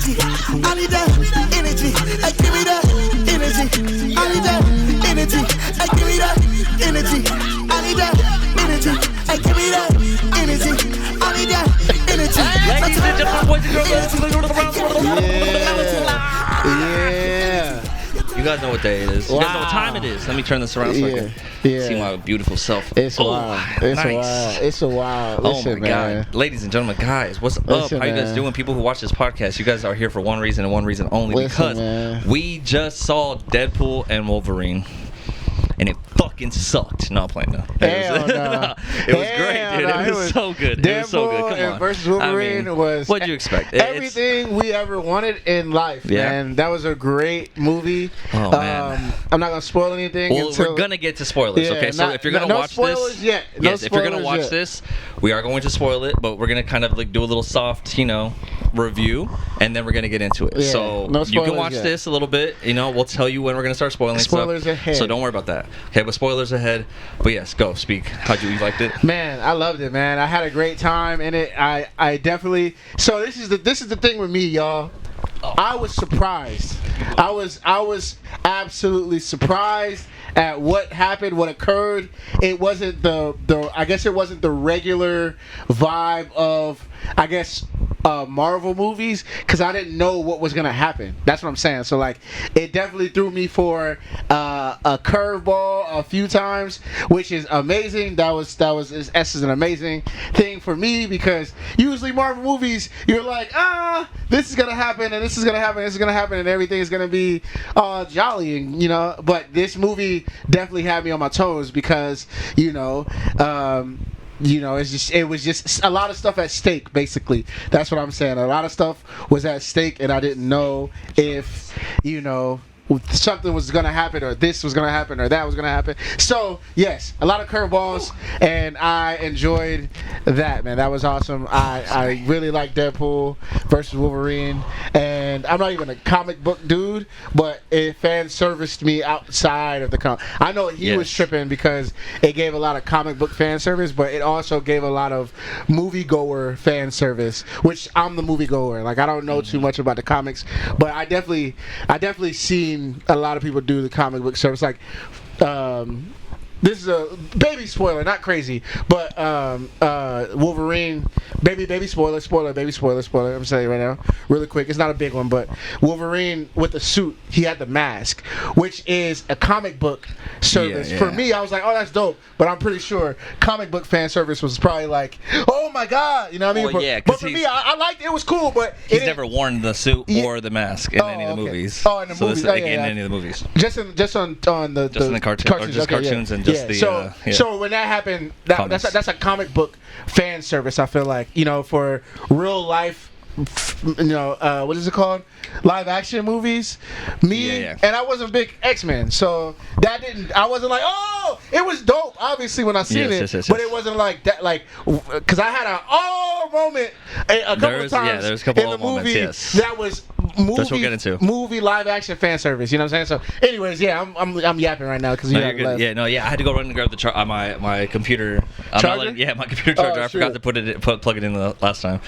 energy. I need that energy. Hey, give me that energy. I need that energy. Hey, give me that energy. I need that energy. Hey, give me that energy. I need that energy. Ladies and gentlemen, boys and girls, Yeah. you guys know what day it is. You guys know what time it is. Let me turn this around so I can see my beautiful self. It's wild. It's nice. wild. It's a wild. Listen, Oh my man. God. Ladies and gentlemen, guys, what's up? Listen, How you guys man. doing? People who watch this podcast, you guys are here for one reason and one reason only. Listen, because man. we just saw Deadpool and Wolverine. And it fucking sucked. Not playing though. Hell no. It was great, dude. It was so good. It was so good. Come on. Versus Wolverine was. What'd you expect? Everything we ever wanted in life, man. That was a great movie. Oh, man. I'm not gonna spoil anything. Well, until, we're gonna get to spoilers. Okay, so if you're gonna watch this, yet. yes, if you're gonna watch this, we are going to spoil it, but we're gonna kind of like do a little soft, review, and then we're gonna get into it. Yeah, so no you can watch yet. this a little bit. We'll tell you when we're gonna start spoiling Spoilers stuff. ahead. So don't worry about that. Okay, but spoilers ahead. But yes, go speak. How'd you liked it? Man, I loved it, man. I had a great time in it. I definitely. So this is the thing with me, y'all. I was surprised. I was absolutely surprised at what happened, what occurred. It wasn't I guess it wasn't the regular vibe of Marvel movies, because I didn't know what was gonna happen. That's what I'm saying. So like, it definitely threw me for a curveball a few times, which is amazing. That was an amazing thing for me, because usually Marvel movies, you're like, this is gonna happen and this is gonna happen, this is gonna happen, and everything is gonna be jolly, and But this movie definitely had me on my toes, because it was just a lot of stuff at stake, basically. That's what I'm saying. A lot of stuff was at stake, and I didn't know if, something was going to happen, or this was going to happen, or that was going to happen. So, yes, a lot of curveballs, and I enjoyed that, man. That was awesome. I really like Deadpool versus Wolverine, and I'm not even a comic book dude, but it fan serviced me outside of the comic. I know he was tripping because it gave a lot of comic book fan service, but it also gave a lot of moviegoer fan service, which I'm the moviegoer. Like, I don't know too much about the comics, but I definitely seen a lot of people do the comic book service. Like, this is a baby spoiler, not crazy, but Wolverine, baby spoiler. I'm saying right now, really quick. It's not a big one, but Wolverine with the suit, he had the mask, which is a comic book service. For me, I was like, oh, that's dope, but I'm pretty sure comic book fan service was probably like, oh my god, you know what I mean? Well, but for me, I liked it. It was cool, but he's never worn the suit or the mask in any of the movies. Oh, in the movies. In any of the movies. Just on the cartoons, or just cartoons and just So when that happened, that's a comic book fan service. I feel like, for real life, what is it called? Live action movies. And I wasn't a big X-Men, so I wasn't like, oh, it was dope. Obviously, when I seen it, but it wasn't like that, because I had a moment a couple of times there's a couple in the moments, movie that was movie live action fan service. You know what I'm saying? So, anyways, I'm yapping right now because I had to go run and grab the my computer charger. My computer charger. I forgot to plug it in the last time,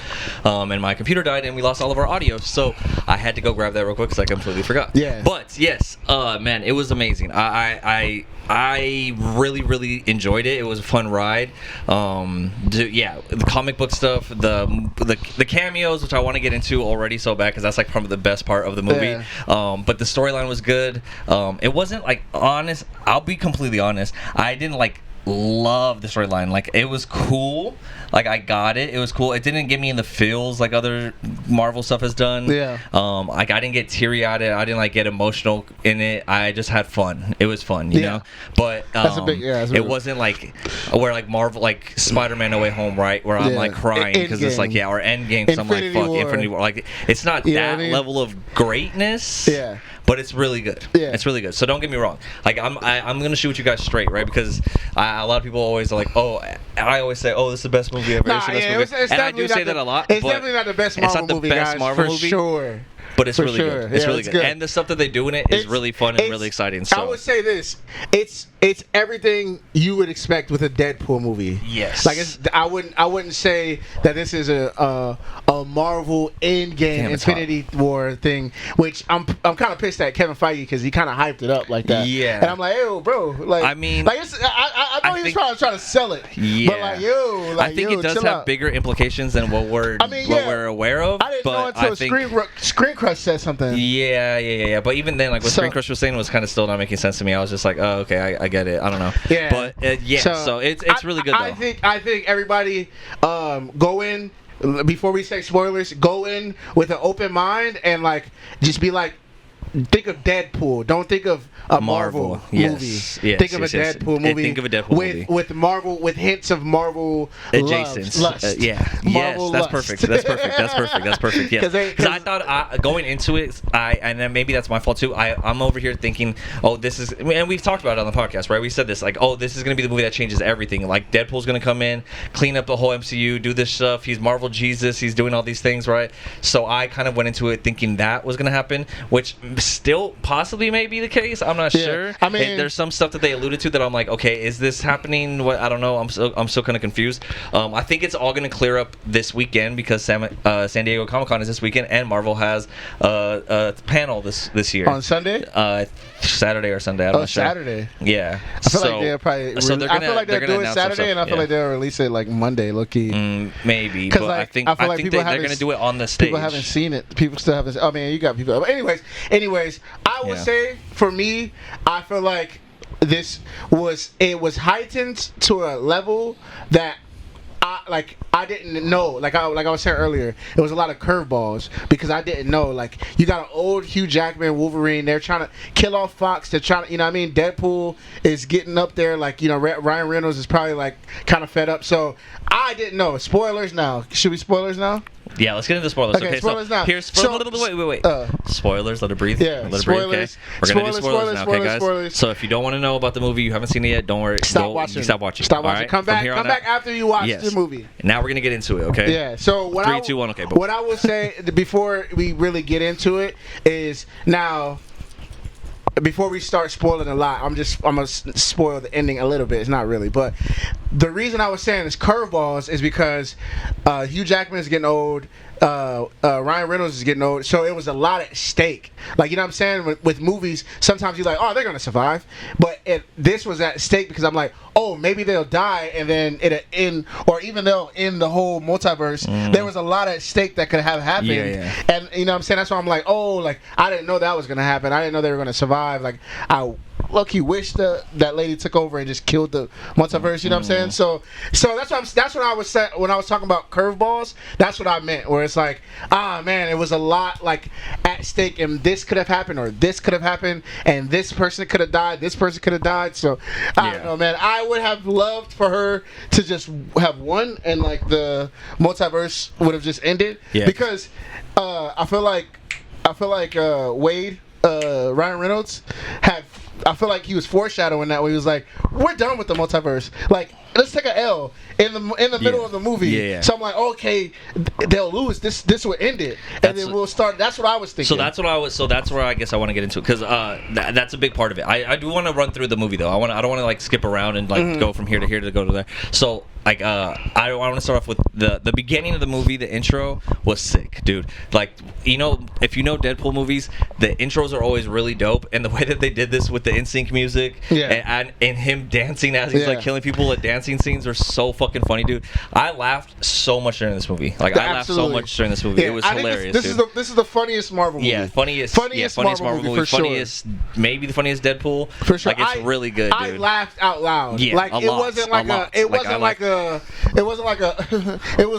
and my computer died and we lost all of our audio. So I had to go grab that real quick because I completely forgot. Yeah. But yes, man, it was amazing. I really, really enjoyed it. It was a fun ride. The comic book stuff, the cameos, which I want to get into already so bad because that's like probably the best part of the movie. Yeah. But the storyline was good. It wasn't like honest. I'll be completely honest. I didn't love the storyline. Like, it was cool. Like, I got it. It was cool. It didn't get me in the feels like other Marvel stuff has done. Yeah. I didn't get teary-eyed. I didn't get emotional in it. I just had fun. It was fun, you know. But it wasn't like where Marvel, like Spider-Man No Way Home, right? Where I'm crying because it's or Endgame. Because I'm like, fuck, Infinity War. Like, it's not that level of greatness. Yeah. But it's really good. Yeah. It's really good. So don't get me wrong. Like, I'm gonna shoot you guys straight, right? Because a lot of people always are like, oh, I always say, oh, this is the best movie ever. And I do say that a lot. It's definitely not the best Marvel movie, guys. For sure. but it's really good. It's really good. And the stuff that they do in it is really fun and really exciting. So I would say this: it's everything you would expect with a Deadpool movie. Yes. Like I wouldn't say that this is a Marvel Endgame Infinity War thing, which I'm kind of pissed at Kevin Feige because he kind of hyped it up like that. Yeah. And I'm like, yo, bro, like I mean, like I know he's probably trying to sell it. Yeah. But like, yo, like, I think it does have bigger implications than what we're aware of. I didn't know until Screen Crush said something. Yeah. But even then, like what Screen Crush was saying was kind of still not making sense to me. I was just like, oh, okay, I get it. I don't know. Yeah. But so it's really good though. I think everybody go in before we say spoilers. Go in with an open mind and like just be like. Think of Deadpool. Don't think of a Marvel movie. Yes, think of a Deadpool movie. Think of a Deadpool movie with Marvel, with hints of Marvel adjacent. Lust. Marvel lust. That's perfect. Yeah. Because I thought going into it, and then maybe that's my fault too. I'm over here thinking, oh, this is, and we've talked about it on the podcast, right? We said this, like, oh, this is gonna be the movie that changes everything. Like Deadpool's gonna come in, clean up the whole MCU, do this stuff. He's Marvel Jesus. He's doing all these things, right? So I kind of went into it thinking that was gonna happen, which still possibly may be the case. I'm not sure. I mean, there's some stuff that they alluded to that I'm like, okay, is this happening? What, I don't know. I'm still kind of confused. I think it's all going to clear up this weekend because San Diego Comic-Con is this weekend, and Marvel has a panel this year on Sunday. Saturday or Sunday. I'm not sure. Saturday. Yeah. I feel like they're probably. I feel like they're doing Saturday, and I feel like they'll release it like Monday, low key. Maybe, but like, I think they're going to do it on the stage. People haven't seen it. People still haven't. Oh man, you got people. But anyways, I would say for me, I feel like this was heightened to a level that I didn't know. Like I was saying earlier, it was a lot of curveballs because I didn't know. Like you got an old Hugh Jackman Wolverine. They're trying to kill off Fox. They're trying to, you know what I mean? Deadpool is getting up there. Like, you know, Ryan Reynolds is probably like kind of fed up. So I didn't know. Spoilers now. Should we spoilers now? Yeah, let's get into spoilers. Okay, spoilers now. Here's wait. Spoilers, let it breathe. Yeah, let it spoilers. Breathe, okay? We're gonna do spoilers now, okay, guys? Spoilers. So if you don't want to know about the movie, you haven't seen it yet, don't worry. Stop watching. Right? Come back after you watch the movie. Now we're gonna get into it, okay? Yeah. So what 3, 2, 1, okay. What I will say before we really get into it is now. Before we start spoiling a lot, I'm gonna spoil the ending a little bit. It's not really, but the reason I was saying it's curveballs is because Hugh Jackman is getting old. Ryan Reynolds is getting old, so it was a lot at stake. Like, you know what I'm saying? With movies, sometimes you're like, oh, they're gonna survive, but this was at stake because I'm like, oh, maybe they'll die and then it'll end, or even they'll end the whole multiverse. There was a lot at stake that could have happened, and you know what I'm saying? That's why I'm like, oh, like I didn't know that was gonna happen. I didn't know they were gonna survive. Like I lucky wish that lady took over and just killed the multiverse. You know what I'm saying? So that's what I was saying when I was talking about curveballs. That's what I meant. Where it's like, man, it was a lot like at stake, and this could have happened, or this could have happened, and this person could have died. This person could have died. So I don't know, man. I would have loved for her to just have won, and like the multiverse would have just ended. Yeah. Because I feel like Wade, Ryan Reynolds had. I feel like he was foreshadowing that when he was like, "We're done with the multiverse. Like, let's take a L in the middle of the movie." Yeah. So I'm like, okay, they'll lose. This will end it, and then we'll start. That's what I was thinking. So that's where I guess I want to get into it because that's a big part of it. I do want to run through the movie though. I don't want to like skip around and like go from here to here to go to there. So like I want to start off with the beginning of the movie. The intro was sick, dude. Like, you know, if you know Deadpool movies, the intros are always really dope, and the way that they did this with the NSYNC music and him dancing as he's like killing people at dancing scenes are so fucking funny, dude. I laughed so much during this movie. Like I laughed so much during this movie. It was hilarious. This is the funniest Marvel movie. Yeah, funniest Marvel movie. Funniest, maybe the funniest Deadpool. For sure. Like it's really good, dude. I laughed out loud. Yeah, like it wasn't like it was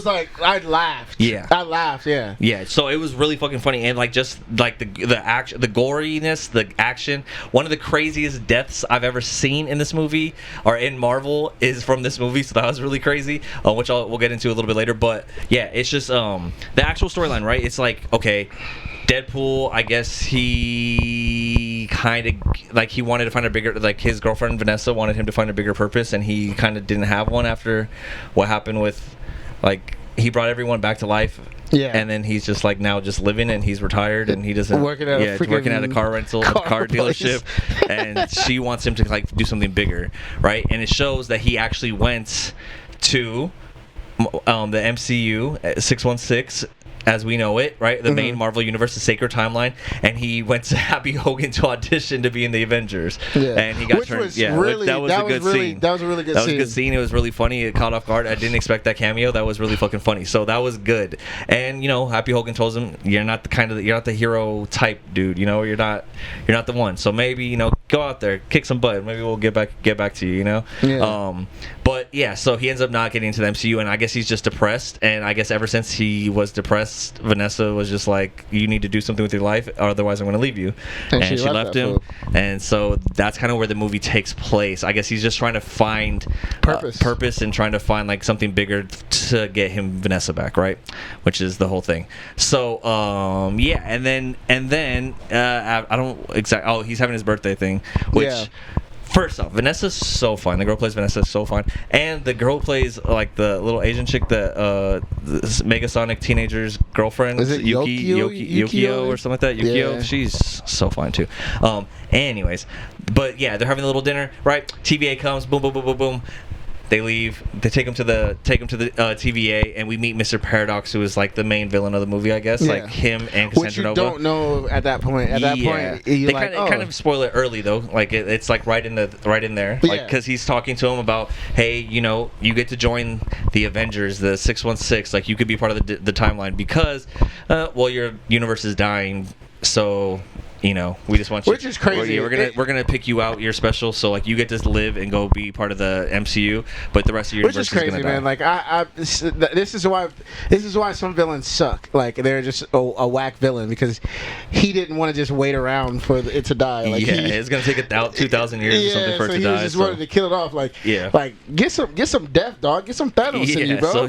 like I laughed. Yeah. I laughed, yeah. Yeah, so it was really fucking funny, and like just like the action, the goriness, the action. One of the craziest deaths I've ever seen in this movie or in Marvel is from this movie, so that was really crazy, which we'll get into a little bit later. But yeah, it's just the actual storyline, right? It's like, okay, Deadpool, I guess he kind of like he wanted to find a bigger, like his girlfriend Vanessa wanted him to find a bigger purpose, and he kind of didn't have one after what happened with, like, he brought everyone back to life Yeah. And then he's just like now just living, and he's retired, and he doesn't working at a car rental car dealership, and she wants him to like do something bigger, right? And it shows that he actually went to the MCU 616 as we know it, right? The main Marvel Universe, the Sacred Timeline, and he went to Happy Hogan to audition to be in the Avengers. Yeah. And he got turned. That was a good scene. That was a really good scene. That was a good scene. It was really funny. It caught off guard. I didn't expect that cameo. That was really fucking funny. So that was good. And Happy Hogan tells him, you're not the hero type dude. You're not the one. So maybe go out there, kick some butt. Maybe we'll get back to you. Yeah. But yeah, so he ends up not getting into the MCU, and I guess he's just depressed. And I guess ever since he was depressed, Vanessa was just like, you need to do something with your life, otherwise I'm going to leave you. And she left him. And so that's kind of where the movie takes place. I guess he's just trying to find purpose and trying to find like something bigger to get him Vanessa back, right? Which is the whole thing. So yeah, and then I don't exactly. Oh, he's having his birthday thing, which. First off, Vanessa's so fine. The girl who plays Vanessa is so fine, and the girl who plays like the little Asian chick, the Megasonic teenager's girlfriend, is it Yukio or something like that. Yukio, yeah. She's so fine too. Anyways, but yeah, they're having a little dinner, right? TVA comes, boom, boom, boom, boom, boom. They leave. They take him to the TVA, and we meet Mr. Paradox, who is like the main villain of the movie, I guess. Yeah. Like him and Cassandra Which you Nova. Don't know at that point. At that point, they kind of spoil it early though. Like it's like right in there, like because he's talking to him about, hey, you get to join the Avengers, the 616. Like you could be part of the timeline because, your universe is dying, so. We just want you. Which is crazy. We're gonna pick you out. You're special, so like you get to live and go be part of the MCU, but the rest of your universe is crazy, is gonna man. die. Like this is why some villains suck. Like they're just a whack villain because he didn't want to just wait around for it to die. Like it's gonna take 2,000 years or something for it to die. He just wanted to kill it off. Like like get some death, dog. Get some Thanos in you, bro. So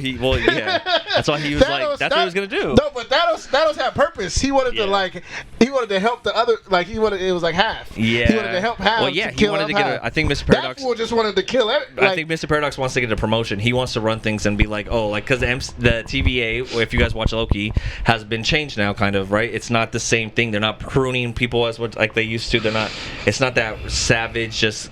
that's why he was Thanos, that's what he was gonna do. No, but Thanos had purpose. He wanted to help the other, like it was like half. Yeah. He wanted to help half. Well, yeah, he wanted to get I think Mr. Paradox. That fool just wanted to kill it. I think Mr. Paradox wants to get a promotion. He wants to run things and be like, because the TVA, if you guys watch Loki, has been changed now, kind of, right? It's not the same thing. They're not pruning people as what like they used to. They're not. It's not that savage, just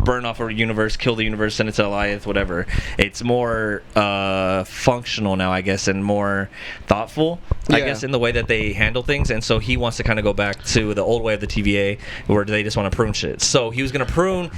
burn off a universe, kill the universe, send it to Alliance, whatever. It's more functional now, I guess, and more thoughtful, I guess, in the way that they handle things. And so he wants to kind of go back to the old way of the TVA, where they just want to prune shit. So he was going to prune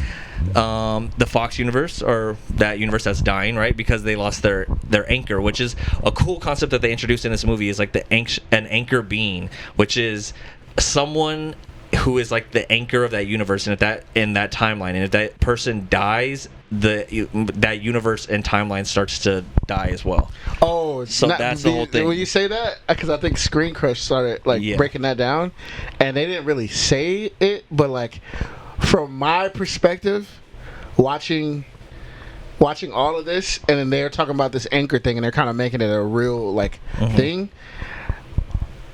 the Fox universe, or that universe that's dying, right? Because they lost their anchor, which is a cool concept that they introduced in this movie. Is like an anchor being, which is someone who is like the anchor of that universe, and in that timeline, and if that person dies, that universe and timeline starts to die as well. Oh, so that's the whole thing. When you say that, because I think Screen Crush started breaking that down, and they didn't really say it, but like from my perspective, watching all of this, and then they're talking about this anchor thing, and they're kind of making it a real thing.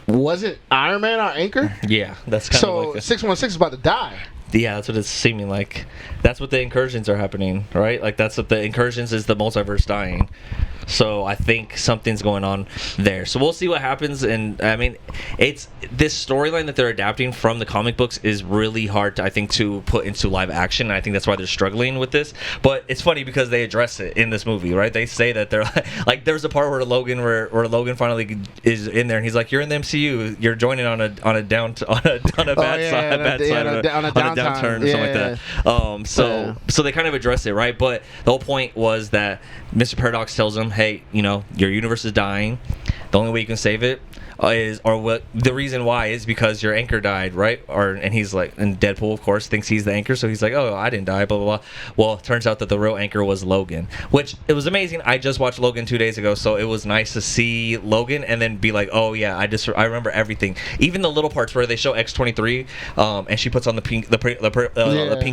Wasn't Iron Man our anchor? Yeah, that's kind of like... So 616 is about to die. Yeah, that's what it's seeming like. That's what the incursions are happening, right? Like that's what the incursions is, the multiverse dying. So I think something's going on there. So we'll see what happens. And I mean, it's this storyline that they're adapting from the comic books is really hard to, I think, to put into live action. And I think that's why they're struggling with this. But it's funny because they address it in this movie, right? They say that they're like there's a part where Logan finally is in there, and he's like, "You're in the MCU. You're joining on a downturn or something like that." So they kind of address it, right? But the whole point was that Mr. Paradox tells him, hey, your universe is dying. The only way you can save it the reason why is because your anchor died, right? And he's like, and Deadpool, of course, thinks he's the anchor, so he's like, oh, I didn't die, blah, blah, blah. Well, it turns out that the real anchor was Logan, which it was amazing. I just watched Logan 2 days ago, so it was nice to see Logan and then be like, oh, yeah, I remember everything. Even the little parts where they show X-23, and she puts on the pink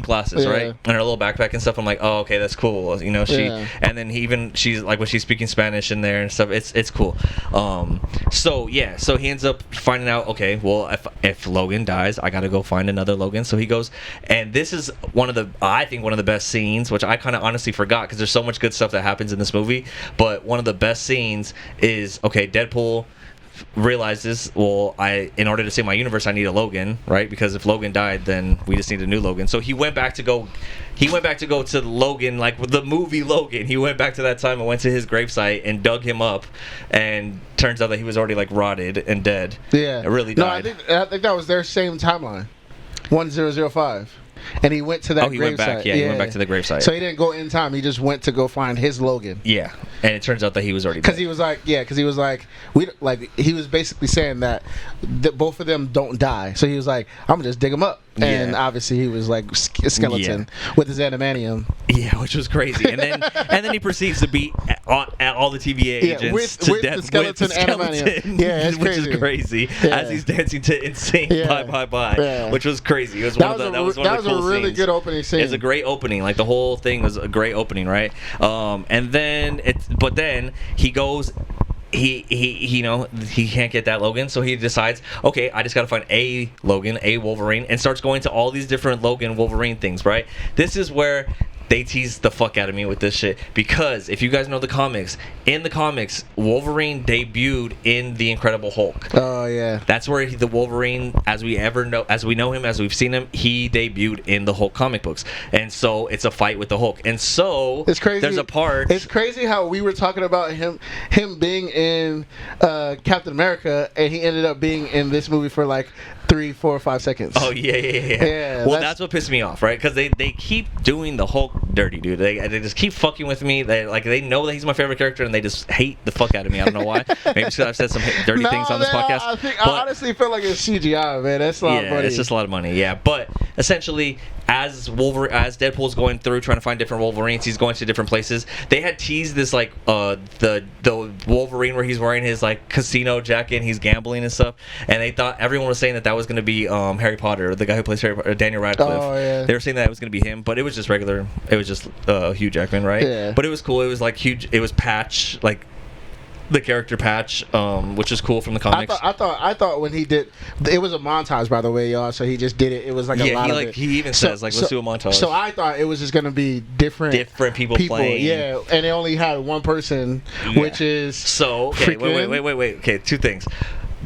glasses, right? And her little backpack and stuff. I'm like, oh, okay, that's cool. And then she's like, when she's speaking Spanish in there and stuff, it's cool. So, yeah. Yeah, so he ends up finding out, okay, well, if Logan dies, I gotta go find another Logan. So he goes, and this is I think one of the best scenes, which I kind of honestly forgot because there's so much good stuff that happens in this movie. But one of the best scenes is, okay, Deadpool realizes, well, in order to save my universe, I need a Logan, right? Because if Logan died, then we just need a new Logan. So he went back to go to Logan, like the movie Logan. He went back to that time and went to his gravesite and dug him up, and turns out that he was already like rotted and dead. Yeah, it really died. No, I think that was their same timeline, 1005. And he went to that gravesite. He went back. Yeah, he went back to the gravesite. So he didn't go in time. He just went to go find his Logan. Yeah, and it turns out that he was already dead. Because he was like, he was basically saying that both of them don't die. So he was like, I'm gonna just dig them up. And obviously he was like a skeleton with his adamantium. Yeah, which was crazy. And then he proceeds to beat all the TVA agents to death the skeleton adamantium. Yeah, it's crazy. Which is crazy as he's dancing to Insane Bye, which was crazy. It was that was one of the cool really scenes. Good opening scene. It's a great opening. Like the whole thing was a great opening, right? And then he goes. He can't get that Logan, so he decides, okay, I just gotta find a Logan, a Wolverine, and starts going to all these different Logan Wolverine things, right? This is where they tease the fuck out of me with this shit, because if you guys know the comics, in the comics, Wolverine debuted in the Incredible Hulk. Oh yeah, that's where the Wolverine, as we know him, as we've seen him, he debuted in the Hulk comic books, and so it's a fight with the Hulk, and so it's crazy. There's a part. It's crazy how we were talking about him being in Captain America, and he ended up being in this movie for like 3, 4, or 5 seconds. Oh yeah. Well, that's what pissed me off, right? Because they keep doing the Hulk dirty, dude. They just keep fucking with me. They know that he's my favorite character, and they just hate the fuck out of me. I don't know why. Maybe because I've said some dirty things on this podcast. I honestly feel like it's CGI, man. That's a lot of money. It's just a lot of money. Yeah, but essentially, as Deadpool's going through trying to find different Wolverines, he's going to different places. They had teased this like the Wolverine where he's wearing his like casino jacket and he's gambling and stuff, and they thought everyone was saying that was going to be Harry Potter, the guy who plays Harry Potter, Daniel Radcliffe. Oh, yeah. They were saying that it was going to be him, but it was just regular. It was just Hugh Jackman, right? Yeah. But it was cool. It was like huge. It was Patch, like the character Patch, which is cool from the comics. I thought when he did, it was a montage, by the way, y'all. So he just did it. It was like a lot of it. He even says let's do a montage. So I thought it was just gonna be different people playing. Yeah, and they only had one person, which is so. Okay, wait. Okay, two things.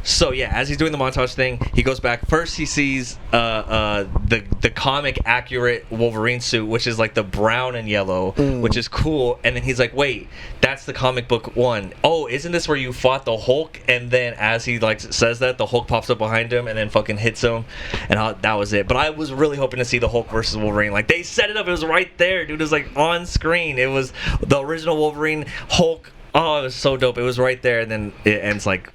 So yeah, as he's doing the montage thing, he goes back. First, he sees the comic accurate Wolverine suit, which is like the brown and yellow, which is cool. And then he's like, "Wait, that's the comic book one. Oh, isn't this where you fought the Hulk?" And then as he like says that, the Hulk pops up behind him and then fucking hits him, and that was it. But I was really hoping to see the Hulk versus Wolverine. Like they set it up, it was right there, dude. It was like on screen. It was the original Wolverine Hulk. Oh, it was so dope. It was right there, and then it ends like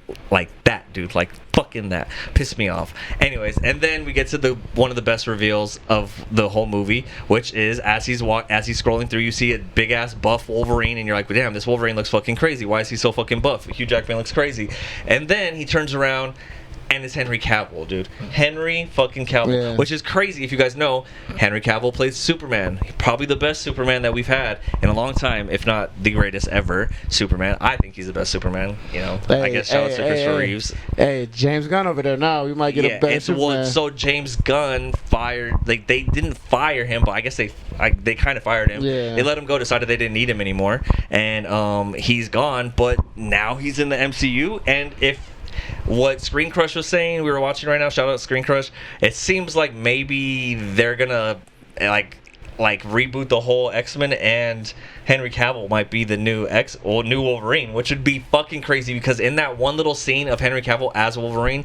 that, dude. Like fucking that pissed me off. Anyways, and then we get to one of the best reveals of the whole movie, which is as he's scrolling through, you see a big ass buff Wolverine, and you're like, damn, this Wolverine looks fucking crazy. Why is he so fucking buff? Hugh Jackman looks crazy. And then he turns around, and it's Henry Cavill, dude. Henry fucking Cavill, which is crazy. If you guys know, Henry Cavill plays Superman. Probably the best Superman that we've had in a long time, if not the greatest ever Superman. I think he's the best Superman. You know, I guess shout out to Christopher Reeves. Hey, James Gunn over there now. We might get a better Superman. So James Gunn fired. Like they didn't fire him, but I guess they kind of fired him. Yeah. They let him go. Decided they didn't need him anymore, and he's gone. But now he's in the MCU, and if what Screen Crush was saying, we were watching right now, shout out Screen Crush, it seems like maybe they're gonna like reboot the whole X-Men, and Henry Cavill might be the new Wolverine, which would be fucking crazy, because in that one little scene of Henry Cavill as Wolverine,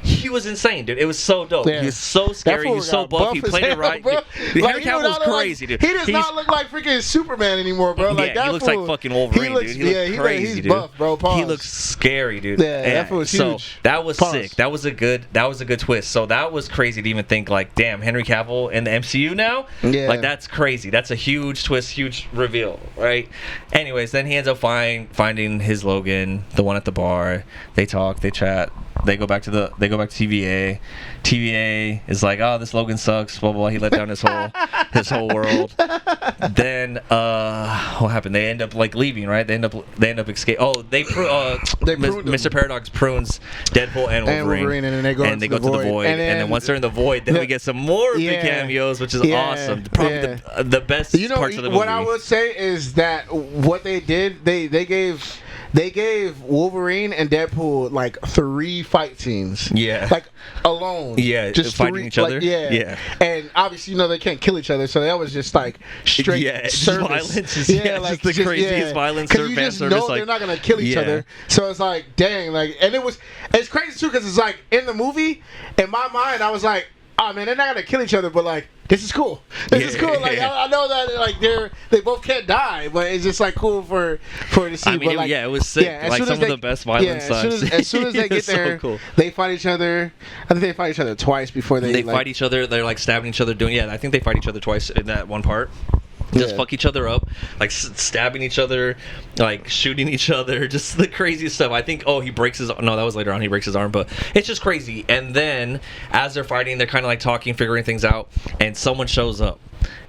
he was insane, dude. It was so dope. Yeah. He was so scary. He was so buff. He played it right. Henry Cavill was crazy, dude. He does not look like freaking Superman anymore, bro. Like, he looks like fucking Wolverine, dude. He looks crazy, he's dude. Buff, bro. Pause. He looks scary, dude. Yeah, that was huge. So that was sick. That was a good twist. So that was crazy to even think, like, damn, Henry Cavill in the MCU now? Yeah. Like, that's crazy. That's a huge twist, huge reveal, right? Anyways, then he ends up finding his Logan, the one at the bar. They talk, they chat. They go back to TVA. TVA is like, oh, this Logan sucks. Blah blah. He let down his whole world. Then what happened? They end up like leaving, right? They end up escaping. Oh, Mr. Paradox prunes Deadpool and Wolverine, and then they go to the void. And then once they're in the void, then we get some more of the cameos, which is awesome. Probably the best parts of the movie. What I would say is that what they did, they gave Wolverine and Deadpool like 3 fight scenes. Yeah. Like alone. Yeah. Just fighting each other. Yeah. And obviously, they can't kill each other, so that was just like straight service. Violence. Like just the craziest violence. Because you just know they're not gonna kill each other. So it's like, dang, and it's crazy too, because it's like in the movie, in my mind, I was like, oh man, they're not gonna kill each other, but like, this is cool. This is cool. Like I know that like they both can't die, but it's just like cool for to see. I mean, but, it was sick. Yeah, like some of the best violence. As soon as they get there, so cool. They fight each other. I think they fight each other twice before they fight each other. They're like stabbing each other. I think they fight each other twice in that one part. Just fuck each other up, like stabbing each other, like shooting each other, just the craziest stuff. I think, he breaks his... No, that was later on. He breaks his arm, but it's just crazy. And then, as they're fighting, they're kind of like talking, figuring things out, and someone shows up.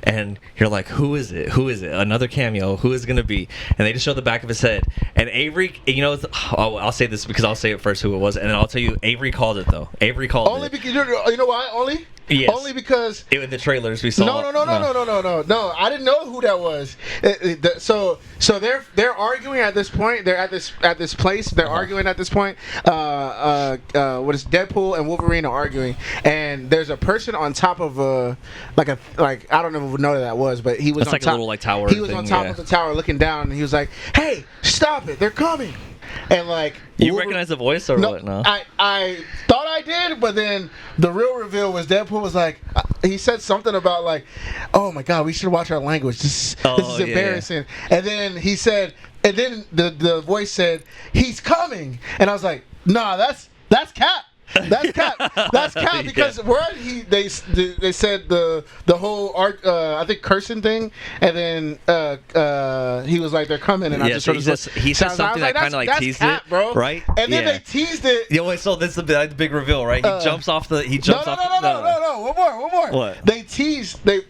And you're like, who is it? Who is it? Another cameo. Who is it going to be? And they just show the back of his head. And Avery, I'll say this because I'll say it first who it was, and then I'll tell you, Avery called it, though. Avery called Only it. Because, you know why? Only? Yes. Only because... In the trailers we saw... No. I didn't know who that was. So they're arguing at this point. They're at this place. They're arguing at this point. What is Deadpool and Wolverine are arguing, and there's a person on top of I don't know what that was, but he was on like top. A little like tower. He was on top of the tower looking down, and he was like, "Hey, stop it! They're coming!" And like, you recognize the voice or what? No, I thought I did, but then the real reveal was Deadpool was like, he said something about like, "Oh my God, we should watch our language. This is embarrassing." Yeah. And then he said, and then the voice said, "He's coming," and I was like, "Nah, that's Cap." That's Cap because they said the whole art I think cursing thing, and then he was like, they're coming, and I just he said something that kind of like teased Cap, it, bro. Right? And then they teased it. Yeah, wait, so this is the big reveal, right? He jumps off. No, one more. What? They teased. They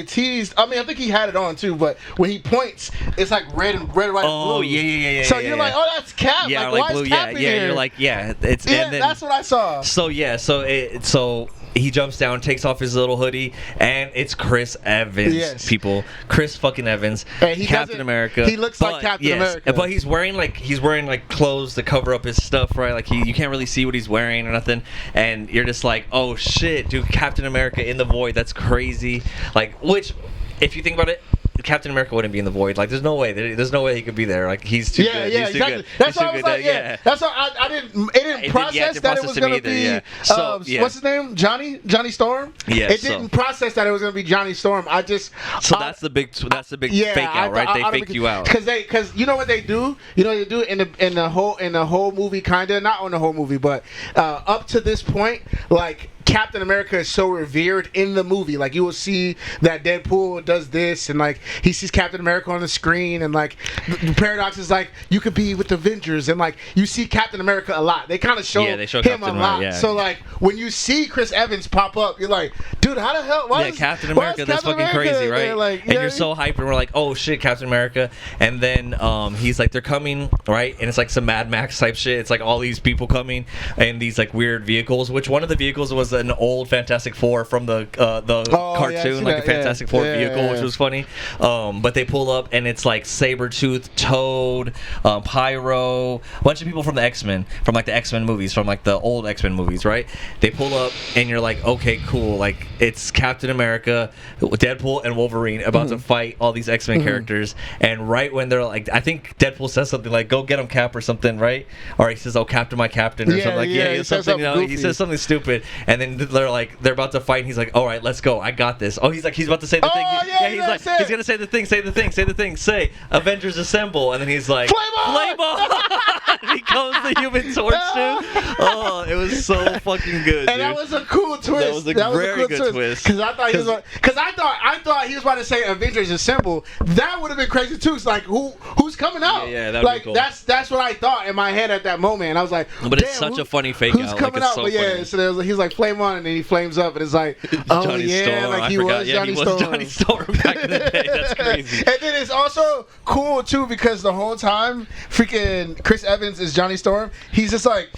teased. I mean, I think he had it on too, but when he points, it's like red, white, and blue. Oh, yeah. So you're like, oh, that's Cap. Yeah, like why blue. Is Cap in here? You're like, it's. Yeah, and then, that's what I saw. So he jumps down, takes off his little hoodie, and it's Chris Evans. Yes. People, Chris fucking Evans, Captain America. He looks like Captain America, but he's wearing like clothes to cover up his stuff, right? Like you can't really see what he's wearing or nothing, and you're just like, oh shit, dude, Captain America in the void. That's crazy. Like, which, if you think about it, Captain America wouldn't be in the void. Like, there's no way he could be there. Like, he's too good. Yeah, he's exactly. Too good. That's why I was like, That's why I didn't. It didn't process that it was gonna be. Yeah. So, what's his name? Johnny Storm. Yeah. It didn't process that it was gonna be Johnny Storm. That's the big fake out, right? They faked you out. Because you know what they do. You know what they do in the whole movie, kinda not on the whole movie, but up to this point, like, Captain America is so revered in the movie. Like, you will see that Deadpool does this, and like he sees Captain America on the screen, and like the Paradox is like, you could be with the Avengers, and like you see Captain America a lot. They kind of show him Captain a lot. Yeah. So like when you see Chris Evans pop up, you're like, dude, how the hell? Captain America, that's fucking crazy, right? Like, and you're so hyped, and we're like, oh shit, Captain America. And then he's like, they're coming, right? And it's like some Mad Max type shit. It's like all these people coming in these like weird vehicles, which one of the vehicles was an old Fantastic Four from the cartoon, like a Fantastic Four vehicle, which was funny. But they pull up, and it's like Sabretooth, Toad, Pyro, a bunch of people from the X-Men, from like the X-Men movies, from like the old X-Men movies, right? They pull up, and you're like, okay, cool. Like, it's Captain America, Deadpool, and Wolverine about to fight all these X-Men characters. And right when they're like, I think Deadpool says something like, go get him, Cap, or something, right? Or he says, oh, Captain, my Captain, or something like, he says something stupid. And then they're about to fight, and he's like, all right, let's go, I got this. Oh, he's about to say the thing. He's gonna say the thing, say Avengers Assemble, and then he's like, Flame on! He comes the Human Torch, dude. Oh, it was so fucking good, dude. And that was a cool twist. That was a very good twist. Because I thought he was about to say Avengers Assemble. That would have been crazy too. It's like who's coming out? Yeah, that'd like be cool. That's what I thought in my head at that moment. And I was like, but it's such a funny fake who's out. coming like, out? so but yeah, funny. so he's like flame on, and then he flames up, and it's like, oh Johnny yeah, Storm. like he forgot. was Yeah, Johnny he was Storm. Johnny Storm back in the day. That's crazy. And then it's also cool too because the whole time, freaking Chris Evans is Johnny Storm. He's just like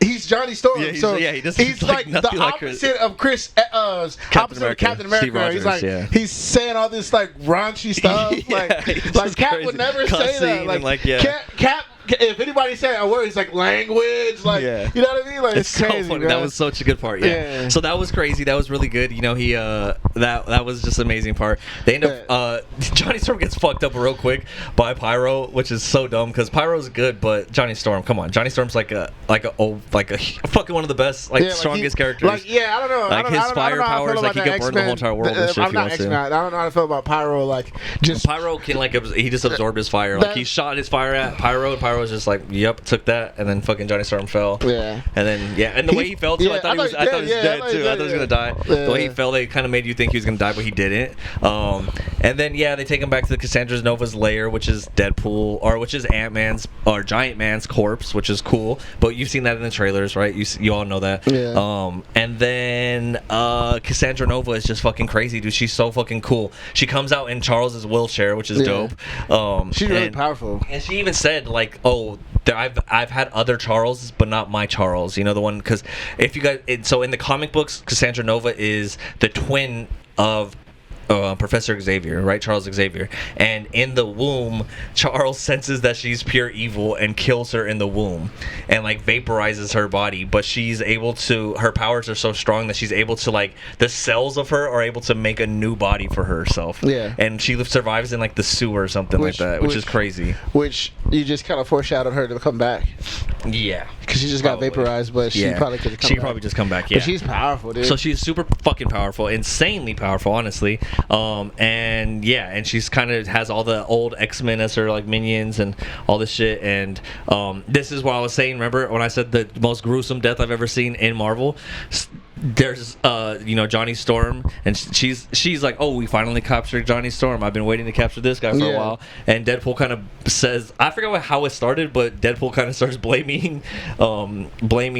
he's Johnny Storm. Yeah, he he's like the opposite of Captain America. Steve Rogers, he's like he's saying all this like raunchy stuff. like Cap would never say that. Like Cap. If anybody said a word, he's like language, like you know what I mean. Like it's crazy. So funny. Bro. That was such a good part. Yeah. So that was crazy. That was really good. You know, he that was just an amazing part. They end up Johnny Storm gets fucked up real quick by Pyro, which is so dumb because Pyro's good, but Johnny Storm, come on, Johnny Storm's like a fucking one of the best, strongest characters. I don't know. Like his fire powers, like he could burn the whole entire world and shit. I'm not X-Men. I don't know how to feel about Pyro. Like just Pyro can he just absorbed his fire. Like he shot his fire at Pyro, and Pyro was just like, yep, took that, and then fucking Johnny Storm fell. Yeah. And then and the way he fell too, I thought he was dead too. I thought he was gonna die. The way he fell, they kind of made you think he was gonna die, but he didn't. And then they take him back to the Cassandra Nova's lair, which is Deadpool, which is Ant-Man's or Giant Man's corpse, which is cool. But you've seen that in the trailers, right? You all know that. Yeah. And then Cassandra Nova is just fucking crazy, dude. She's so fucking cool. She comes out in Charles's wheelchair, which is dope. She's really powerful. And she even said like, oh, I've had other Charles, but not my Charles. You know, the one, because if you guys, so in the comic books, Cassandra Nova is the twin of Professor Xavier, right? Charles Xavier. And in the womb, Charles senses that she's pure evil and kills her in the womb and like vaporizes her body. But she's able to, her powers are so strong that she's able to, like, the cells of her are able to make a new body for herself. Yeah. And she survives in like the sewer or something like that, which is crazy. Which you just kind of foreshadowed her to come back. Yeah. Because she just got vaporized, but she probably could have come back. She probably just come back, yeah. But she's powerful, dude. So she's super fucking powerful, insanely powerful, honestly. And she's kind of has all the old X-Men as her like minions and all this shit. And this is what I was saying. Remember when I said the most gruesome death I've ever seen in Marvel? There's Johnny Storm, and she's like, oh, we finally captured Johnny Storm. I've been waiting to capture this guy for a while. And Deadpool kind of says, I forgot how it started, but Deadpool kind of starts blaming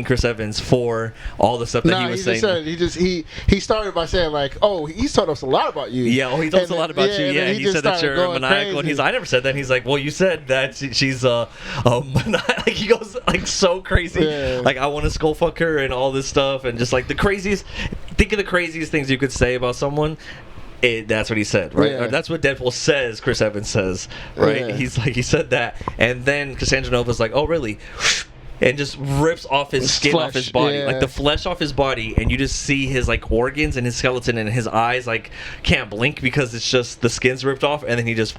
Chris Evans for all the stuff that he was saying. He started by saying like, oh, he's told us a lot about you. Yeah, he told us a lot about you. Yeah, he said that you're maniacal, and I never said that. And he's like, well, you said that she's like, he goes like so crazy. Yeah. Like, I want to skull fuck her and all this stuff, and just like the craziest. Think of the craziest things you could say about someone. That's what he said, right? Yeah. Or that's what Deadpool says. Chris Evans says, right? Yeah. He's like, he said that, and then Cassandra Nova's like, oh, really? And just rips off his skin off his body, like the flesh off his body, and you just see his like organs and his skeleton, and his eyes like can't blink because it's just the skin's ripped off, and then he just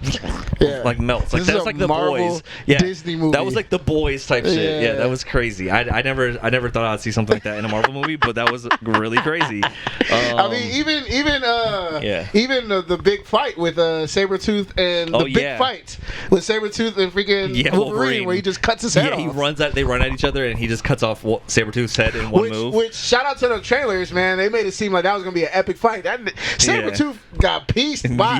like melts. Like that's like the Marvel Boys, Disney movie. That was like the Boys type shit. Yeah, that was crazy. I never thought I'd see something like that in a Marvel movie, but that was really crazy. I mean, even the big fight with Sabretooth and the big fight with Sabretooth and freaking Wolverine, where he just cuts his head off. He runs at. They run at each other, and he just cuts off Sabretooth's head in one move. Which, shout out to the trailers, man. They made it seem like that was going to be an epic fight. Sabretooth got pieced by,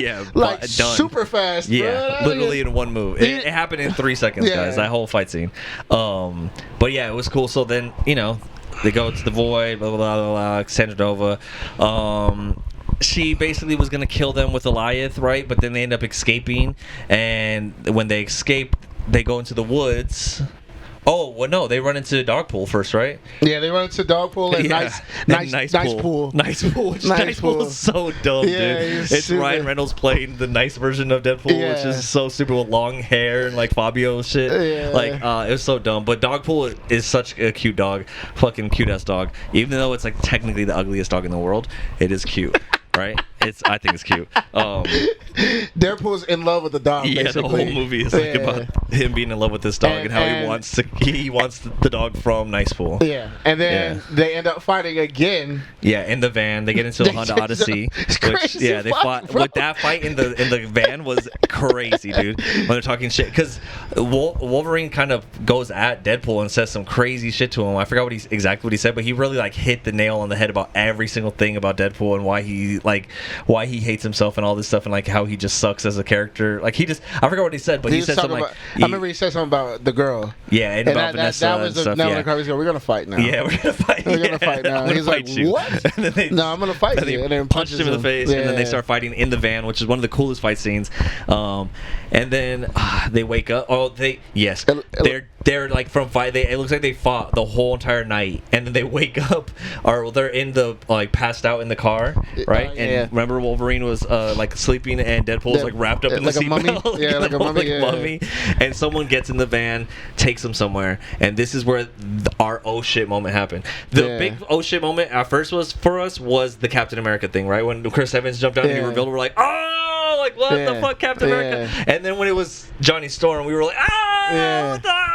super fast. Yeah, bro. literally in one move. It happened in 3 seconds, guys, that whole fight scene. But yeah, it was cool. So then, they go to the void, blah, blah, blah, blah, blah, Cassandra Nova. She basically was going to kill them with Goliath, right? But then they end up escaping, and when they escape, they go into the woods. Oh, well, no, they run into Dogpool first, right? Yeah, they run into Dogpool and nice pool. Nice pool. Nice pool is so dumb, dude. It's Ryan Reynolds playing the nice version of Deadpool, which is so stupid with long hair and like Fabio shit. Yeah. Like, it was so dumb. But Dogpool is such a cute dog. Fucking cute-ass dog. Even though it's like technically the ugliest dog in the world, it is cute. Right? I think it's cute. Deadpool's in love with the dog. Yeah, basically. the whole movie is like about him being in love with this dog and how he wants the dog from Nice Pool. Yeah, and then they end up fighting again. Yeah, in the van, they get into the Honda Odyssey. It's crazy. They fought. With that fight in the van was crazy, dude. When they're talking shit, because Wolverine kind of goes at Deadpool and says some crazy shit to him. I forgot exactly what he said, but he really like hit the nail on the head about every single thing about Deadpool and why he hates himself and all this stuff and like how he just sucks as a character. Like I forgot what he said, but he said something like I remember he said something about the girl. Yeah, and about Vanessa that was and stuff. We're gonna fight now. Yeah, we're gonna fight. We're gonna fight now. He's like, what? No, I'm gonna fight you. And then punched him in the face, and then they start fighting in the van, which is one of the coolest fight scenes. And then they wake up. They're like from fight. It looks like they fought the whole entire night, and then they wake up, or they're in the like passed out in the car, right? And remember, Wolverine was like sleeping, and Deadpool's like wrapped up in the seatbelt, yeah, like a mummy. And someone gets in the van, takes him somewhere, and this is where our oh shit moment happened. The big oh shit moment at first was the Captain America thing, right? When Chris Evans jumped out and he revealed, we're like, oh, like what the fuck, Captain America? And then when it was Johnny Storm, we were like, what the?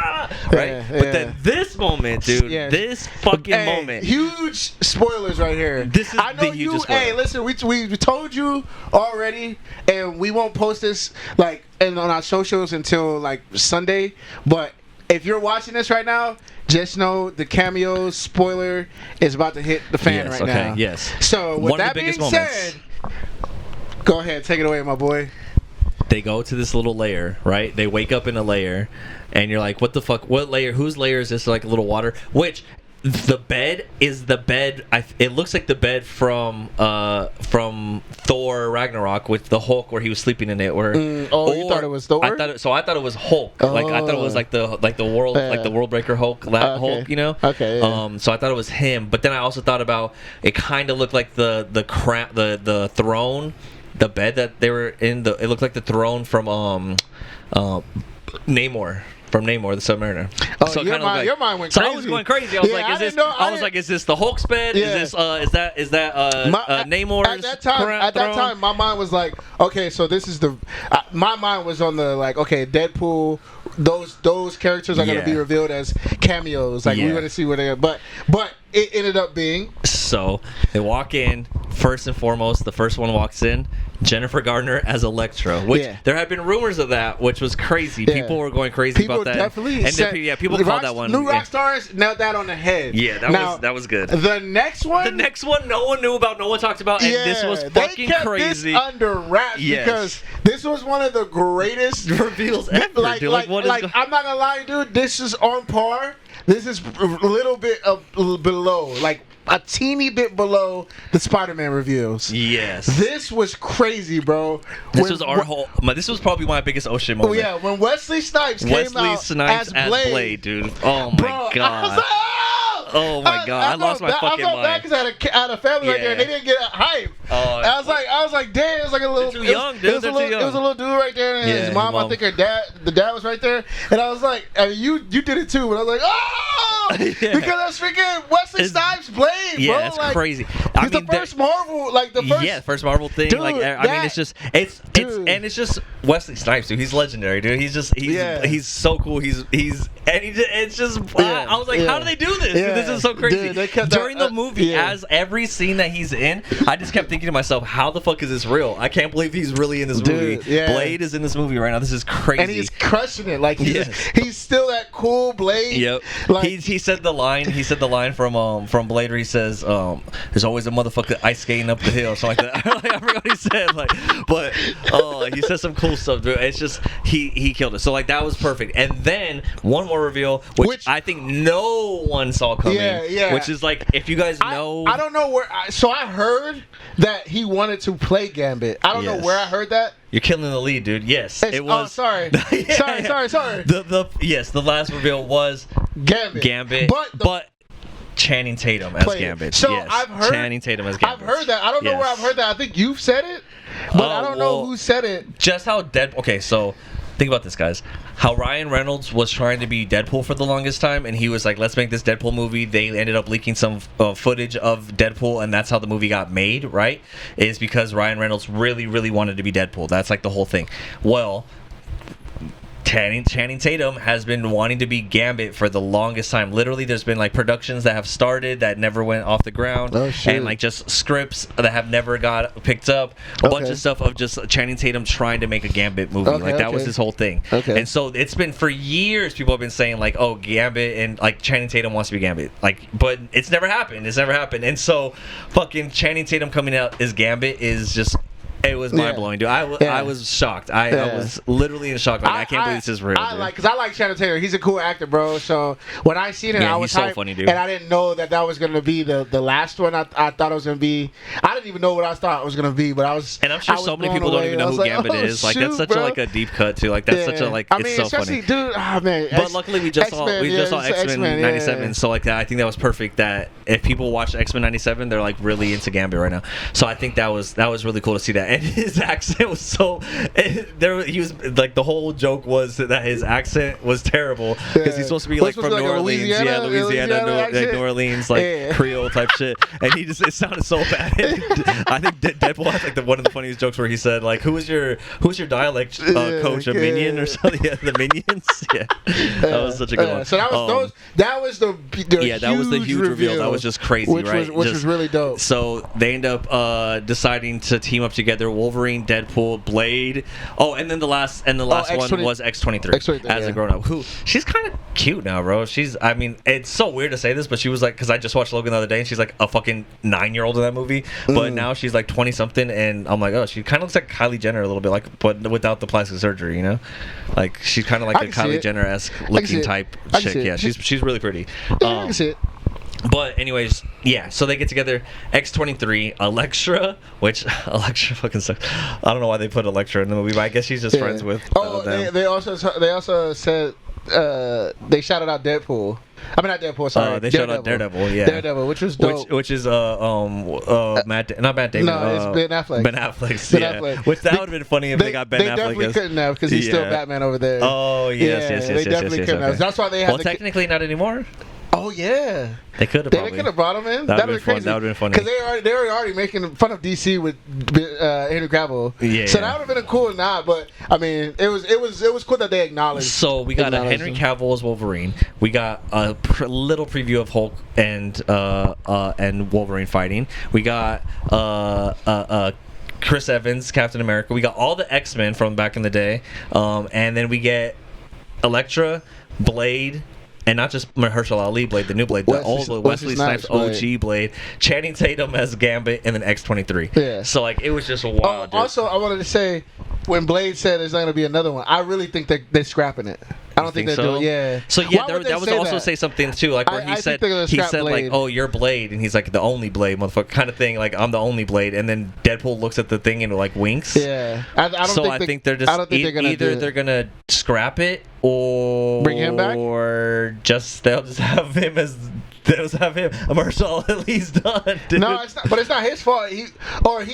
Right? But then this moment, dude, this fucking moment. Huge spoilers right here. This is the hugest spoiler. Hey, listen, we told you already, and we won't post this like on our socials until like Sunday, but if you're watching this right now, just know the cameo spoiler is about to hit the fan now. Yes. So with that being said, go ahead, take it away, my boy. They go to this little lair, right? They wake up in a lair, and you're like, what the fuck? What lair? Whose lair is this? Like a little water? Which the bed is the bed. It looks like the bed from Thor Ragnarok with the Hulk where he was sleeping in it. You thought it was Thor? I thought it was Hulk. Like I thought it was like the world like the World Breaker Hulk. Hulk, you know? Okay. Yeah. So I thought it was him, but then I also thought about it. Kind of looked like the throne. The bed that they were in, it looked like the throne from Namor. From Namor, the Submariner. Oh, so your mind went crazy. So I was going crazy. I was like, is this the Hulk's bed? Yeah. Is that Namor's at that time, my mind was like, okay, so this is my mind was on the like, okay, Deadpool. Those characters are gonna be revealed as cameos. Like we're gonna see where they are, but it ended up being. So they walk in. First and foremost, the first one walks in, Jennifer Garner as Electro, which there had been rumors of that, which was crazy. Yeah. People were going crazy about that. People called that one. New rock stars nailed that on the head. Yeah, that was good. The next one, no one knew about, no one talked about, and this was fucking crazy. This under wraps because this was one of the greatest reveals ever. Like I'm not gonna lie, dude. This is on par. This is a little bit below, like a teeny bit below the Spider-Man reveals. Yes. This was crazy, bro. This was probably my biggest ocean moment. Oh yeah, when Wesley Snipes came out as Blade, dude. Oh my god. I was like, oh my god, I lost my fucking mind. I felt bad because I had a family right there, and they didn't get hype. I was like, damn, it was like a little. They're too young, dude. It was a little dude right there, and his mom. I think the dad was right there, and I was like, you did it too, but I was like, because that's freaking Wesley Snipes Blade, bro. Yeah, it's like, crazy. He's the first Marvel, first Marvel thing. Dude, it's just Wesley Snipes, dude. He's legendary, dude. He's so cool. I was like, how do they do this? Yeah. This is so crazy. Dude, during the movie, as every scene that he's in, I just kept thinking to myself, how the fuck is this real? I can't believe he's really in this movie. Yeah. Blade is in this movie right now. This is crazy. And he's crushing it. Like he's still that cool Blade. Yep. Like, he said the line. He said the line from Blade where he says, "There's always a motherfucker ice skating up the hill," something like that. I forgot what he said. But he said some cool stuff, dude. It's just he killed it. So like that was perfect. And then one more reveal, which I think no one saw coming. Yeah. Which is like, if you guys know, I don't know where. So I heard that he wanted to play Gambit. I don't know where I heard that. You're killing the lead, dude. Yes, it was. Oh, sorry. Sorry. The last reveal was Gambit, but Channing Tatum as Gambit. So yes. I've heard Channing Tatum as Gambit. I've heard that. I don't know where I've heard that. I think you've said it, but I don't know who said it. Just how Deadpool. Okay, so think about this, guys. How Ryan Reynolds was trying to be Deadpool for the longest time, and he was like, let's make this Deadpool movie. They ended up leaking some footage of Deadpool, and that's how the movie got made, right? Is because Ryan Reynolds really, really wanted to be Deadpool. That's like the whole thing. Well, Channing Tatum has been wanting to be Gambit for the longest time. Literally, there's been like productions that have started that never went off the ground, and like just scripts that have never got picked up. A bunch of stuff of just Channing Tatum trying to make a Gambit movie. Like that was his whole thing. And so it's been for years. People have been saying like, oh, Gambit and like Channing Tatum wants to be Gambit. Like, but it's never happened. It's never happened. And so, fucking Channing Tatum coming out as Gambit is just. It was mind blowing, dude. I was shocked. I was literally in shock. Like I can't believe this is real. Because I like Channing Tatum. He's a cool actor, bro. So when I seen it, I was so funny, dude. And I didn't know that was gonna be the last one. I thought it was gonna be. I didn't even know what I thought it was gonna be, but I was. And I'm sure so many people don't even know who Gambit is. Like that's such a deep cut too. Like that's such a like. It's so funny, dude. Oh man. But luckily we just saw X-Men 97. So like that, I think that was perfect. That if people watch X-Men 97, they're like really into Gambit right now. So I think that was really cool to see that. And his accent was so he was like the whole joke was that his accent was terrible because he's supposed to be like from New Orleans, Louisiana, New Orleans, like Creole type shit, and it sounded so bad. I think Deadpool had like one of the funniest jokes where he said like, "Who's your dialect coach? A minion or something?" Yeah, the minions. Yeah, that was such a good one. So that was the huge reveal. That was just crazy, which was really dope. So they end up deciding to team up together: Wolverine, Deadpool, Blade. Oh, and then the last one was X-23 as a grown up. Who she's kind of cute now, bro. I mean, it's so weird to say this, but she was like, because I just watched Logan the other day, and she's like a fucking 9-year-old in that movie. But now she's like 20 something, and I'm like, oh, she kind of looks like Kylie Jenner a little bit, like, but without the plastic surgery, you know? Like she's kind of like a Kylie Jenner-esque looking type chick. Yeah, she's really pretty. I can see it. But anyways, yeah, so they get together. X-23, Elektra, which Elektra fucking sucks. I don't know why they put Elektra in the movie, but I guess she's just friends with them. They also said they shouted out Deadpool. I mean, not Deadpool. Sorry, they shouted out Daredevil. Yeah, Daredevil, which was dope. Which is not Matt Damon. No, it's Ben Affleck. Ben Affleck. Which that would have been funny if they got Ben Affleck. They definitely couldn't have because he's still Batman over there. Oh yes. They definitely couldn't have. That's why they had. Well, technically not anymore. Oh yeah, they could have. They could have brought him in. That would have been crazy. That would have been funny because they were already making fun of DC with Henry Cavill. Yeah. So that would have been a cool nod. But I mean, it was cool that they acknowledged. So we got a Henry Cavill as Wolverine. We got a little preview of Hulk and Wolverine fighting. We got Chris Evans, Captain America. We got all the X-Men from back in the day, and then we get Blade. And not just Mahershala Ali Blade, the new Blade, all the Wesley Snipes OG Blade, Channing Tatum as Gambit, and then X-23. Yeah. So like it was just wild. Also, I wanted to say, when Blade said there's not going to be another one, I really think they're scrapping it. I don't think they're doing. Yeah. So yeah, that was also say something too, like where he said Blade. like, "Oh, you're Blade," and he's like the only Blade, motherfucker, kind of thing. Like I'm the only Blade, and then Deadpool looks at the thing and like winks. Yeah. I think they're just. I don't think they're gonna scrap it or bring him back, or they'll just have him as. They'll have him. Mahershala Ali's done. Dude. No, it's not his fault. He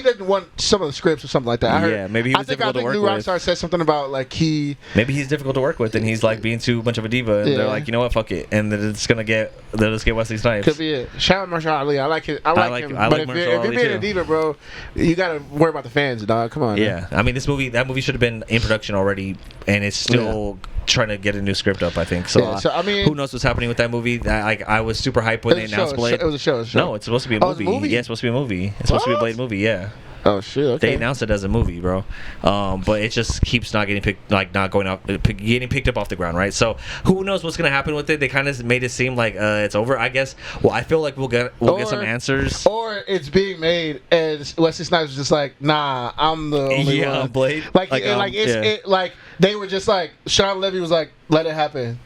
didn't want some of the scripts or something like that. Yeah, maybe he was difficult to work with. I think New Rockstar said something about like maybe he's difficult to work with, and he's like being too much of a diva, and they're like, you know what, fuck it, and then they'll just get Wesley Snipes. Could be it. Shout out Mahershala Ali. I like him. But if you're being a diva, bro, you gotta worry about the fans, dog. Come on. Yeah, man. I mean, that movie should have been in production already, and it's still. Trying to get a new script up, I think. So, I mean, who knows what's happening with that movie? I was super hyped when they announced Blade. It was a show. No, it's supposed to be a movie. Yeah, it's supposed to be a movie. It's supposed to be a Blade movie. Yeah. Oh shit! Okay. They announced it as a movie, bro. But it just keeps not getting picked up off the ground, right? So who knows what's gonna happen with it? They kind of made it seem like it's over, I guess. Well, I feel like we'll get some answers. Or it's being made, and Wesley Snipes is just like, nah, I'm the only one. Blade. Like they were just like, Sean Levy was like, let it happen.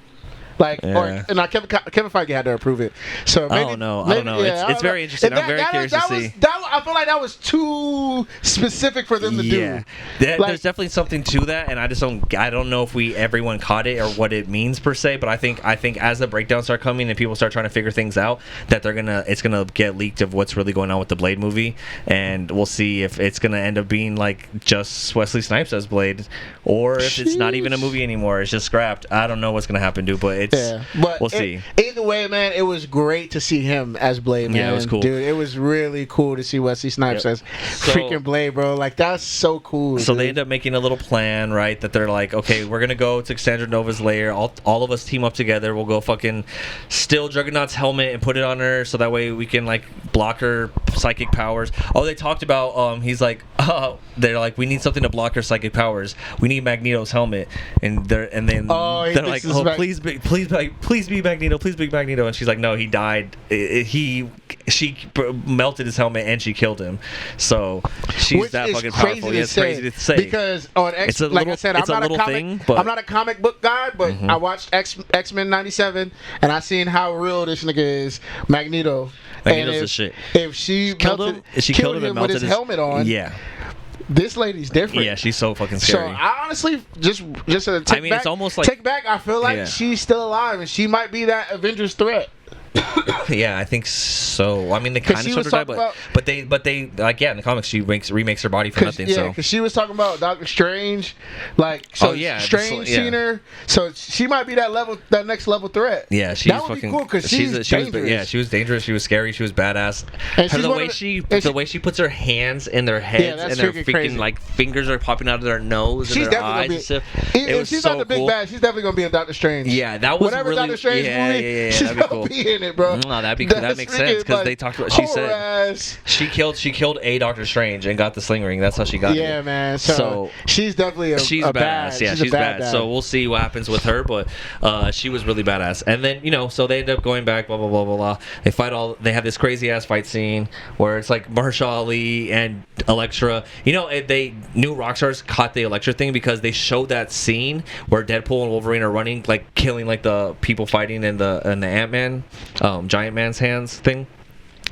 Like, or and Kevin Feige had to approve it. So maybe, I don't know. Yeah, it's very interesting. I'm very curious to see. I feel like that was too specific for them to do. There's definitely something to that, and I don't know if everyone caught it or what it means per se. But I think as the breakdowns start coming and people start trying to figure things out, that it's gonna get leaked of what's really going on with the Blade movie, and we'll see if it's gonna end up being like just Wesley Snipes as Blade, or if it's not even a movie anymore. It's just scrapped. I don't know what's gonna happen, dude. But we'll see. Either way, man, it was great to see him as Blade, man. Yeah, it was cool. Dude, it was really cool to see Wesley Snipes as freaking Blade, bro. Like, that's so cool. So they end up making a little plan, right? That they're like, okay, we're going to go to Cassandra Nova's lair. All of us team up together. We'll go fucking steal Juggernaut's helmet and put it on her so that way we can, like, block her psychic powers. Oh, they talked about, he's like, they're like, we need something to block her psychic powers. We need Magneto's helmet. And they're like, please be Magneto. Please be Magneto. And she's like, no, he died. She melted his helmet and she killed him. So she's that fucking powerful. Yeah, it's crazy to say. Because on X, like I said, I'm not a comic book guy, but I watched X-Men '97 and I seen how real this nigga is, Magneto. Magnetos the shit. If she killed him with his helmet on, this lady's different. Yeah, she's so fucking scary. So I honestly just it's almost like take back. I feel like she's still alive and she might be that Avengers threat. Yeah, I think so. I mean, they kind of sort of die, but they like in the comics she remakes her body for nothing. Yeah, because she was talking about Doctor Strange, like Strange seen her, so she might be that next level threat. Yeah, that would be cool because she's dangerous. She was dangerous. She was scary. She was badass. And the way she puts her hands in their heads and their freaking like fingers are popping out of their nose and their eyes and stuff. If she's not the big bad, she's definitely gonna be in Doctor Strange. Yeah, that was whatever really Doctor Strange movie. She's gonna be in it, bro. No, that'd be cool. That makes sense because they talked about. She said she killed a Doctor Strange and got the sling ring. That's how she got it. Yeah, man. So she's definitely she's badass. Yeah, she's bad. So we'll see what happens with her, but she was really badass. And then so they end up going back. Blah blah blah blah blah. They fight They have this crazy ass fight scene where it's like Mahershala Ali and Elektra. They knew Rockstars caught the Elektra thing because they showed that scene where Deadpool and Wolverine are running, like killing like the people fighting in the Ant-Man. Giant Man's hands thing.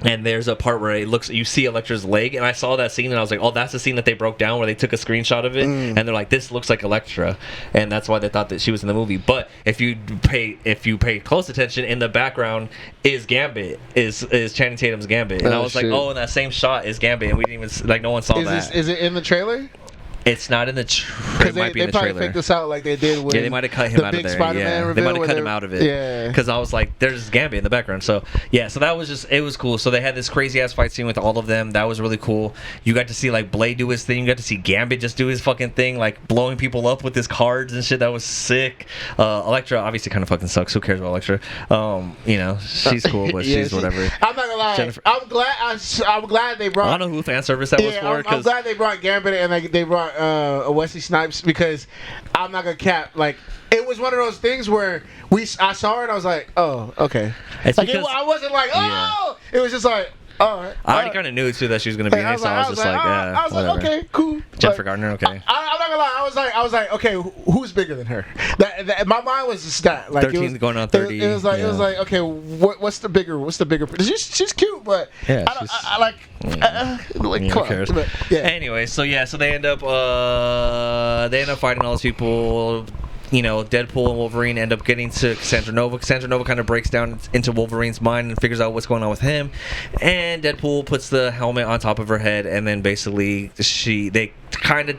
And there's a part where you see Elektra's leg, and I saw that scene, and I was like, oh, that's the scene that they broke down where they took a screenshot of it, and they're like, this looks like Elektra, and that's why they thought that she was in the movie. But if you pay close attention, in the background is Gambit, is Channing Tatum's Gambit, and I was like, oh, in that same shot is Gambit, and we didn't even no one saw that. Is it in the trailer? It's not in the trailer. It might be in the trailer. They probably faked this out like they did with they might have cut him out of there. Spider-Man they might have cut him out of it. Yeah. Because I was like, there's Gambit in the background. So, so that was it was cool. So they had this crazy-ass fight scene with all of them. That was really cool. You got to see, like, Blade do his thing. You got to see Gambit just do his fucking thing, like, blowing people up with his cards and shit. That was sick. Elektra obviously kind of fucking sucks. Who cares about Elektra? She's cool, but she's whatever. I'm not gonna lie. I'm glad they brought... I don't know who fan service that was for. I'm glad they brought Gambit and they brought Wesley Snipes, because I'm not gonna cap, like, it was one of those things where I saw her and I was like, oh, okay. I wasn't like, oh, it was just like, all right. I already kind of knew too that she was gonna be in it, so I was just like, I was like, okay, cool. Jennifer Gardner, okay. I'm not gonna lie, I was like, okay, who's bigger than her? My mind was just that, like, 13 going on 30. It was like, okay, what's the bigger? She's cute, but I like. Who cares? But, anyway, so they end up fighting all those people. Deadpool and Wolverine end up getting to Cassandra Nova. Cassandra Nova kind of breaks down into Wolverine's mind and figures out what's going on with him. And Deadpool puts the helmet on top of her head, and then basically they kind of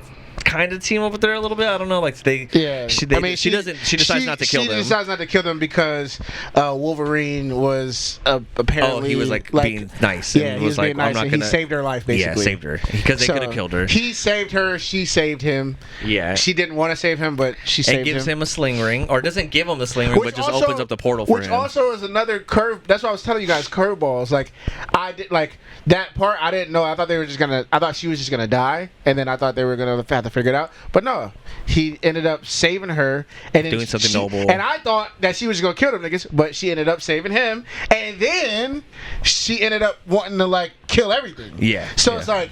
team up with her a little bit. I don't know, like she decides not to kill them. She decides not to kill them because Wolverine was apparently he was like being nice. Yeah, he was like, being nice, and he saved her life basically. Yeah, saved her because they could have killed her. He saved her. She saved him. Yeah, she didn't want to save him, but she saved him. And gives him a sling ring, or doesn't give him the sling ring, but just opens up the portal for him. Which also is another curve. That's what I was telling you guys. Curveballs. Like I did, like that part. I didn't know. I thought she was just gonna die, and then I thought they were gonna have to figure figure it out. But no, he ended up saving her and then doing something noble. And I thought that she was gonna kill them niggas, but she ended up saving him, and then she ended up wanting to like kill everything. Yeah. So it's like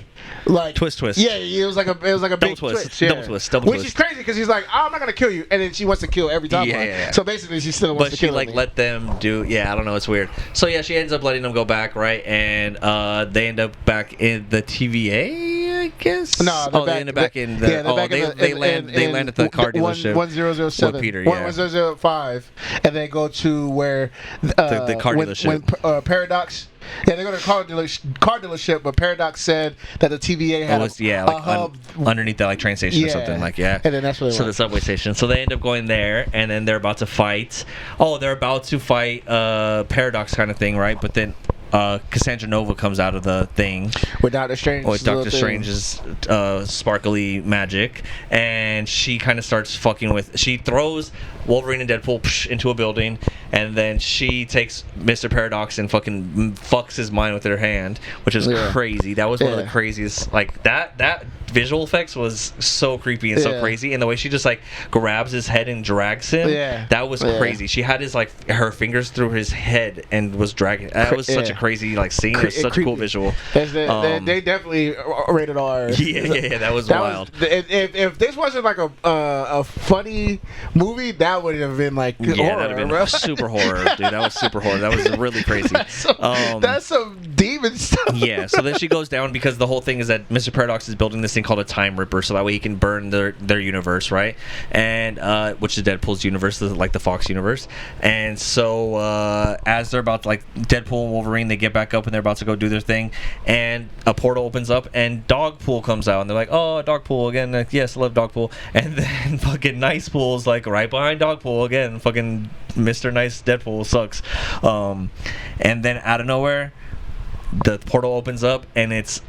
twist. Yeah, it was like a big twist. Yeah. Double twist. Which is crazy because he's like, oh, I'm not gonna kill you, and then she wants to kill every time. Yeah. So basically, she still wants to kill. But she like let them do. Yeah, I don't know. It's weird. So yeah, she ends up letting them go back, right? And they end up back in the TVA, I guess. No, they end up back in the. They land at the car dealership. 1007. With Peter, 1005, and they go to where the car dealership. When Paradox. Yeah, they go to the car dealership, but Paradox said that the TVA had a hub underneath that like train station or something. Like and then that's where the subway station. So they end up going there, and then they're about to fight. Oh, they're about to fight Paradox kind of thing, right? But then Cassandra Nova comes out of the thing with Doctor Strange. With Doctor Strange's sparkly magic, and she kind of starts fucking with. She throws Wolverine and Deadpool into a building, and then she takes Mr. Paradox and fucking fucks his mind with her hand, which is crazy. That was one of the craziest. Like that visual effects was so creepy and so crazy, and the way she just like grabs his head and drags him, that was crazy. She had his like her fingers through his head and was dragging. That was such a crazy like scene. It was such a cool visual. They definitely rated R. Yeah, that was wild. If this wasn't like a funny movie, that would have been like horror. That would have been super horror, dude. That was super horror. That was really crazy. That's some demon stuff. Yeah. So then she goes down because the whole thing is that Mr. Paradox is building this thing called a Time Ripper, so that way he can burn their universe, right? And which is Deadpool's universe, like the Fox universe. And so as they're about to, like Deadpool and Wolverine, they get back up and they're about to go do their thing, and a portal opens up and Dogpool comes out, and they're like, oh, Dogpool again. Like, yes, I love Dogpool. And then fucking Nice Pool's like right behind Dogpool again. Fucking Mr. Nice Deadpool sucks. And then out of nowhere, the portal opens up and it's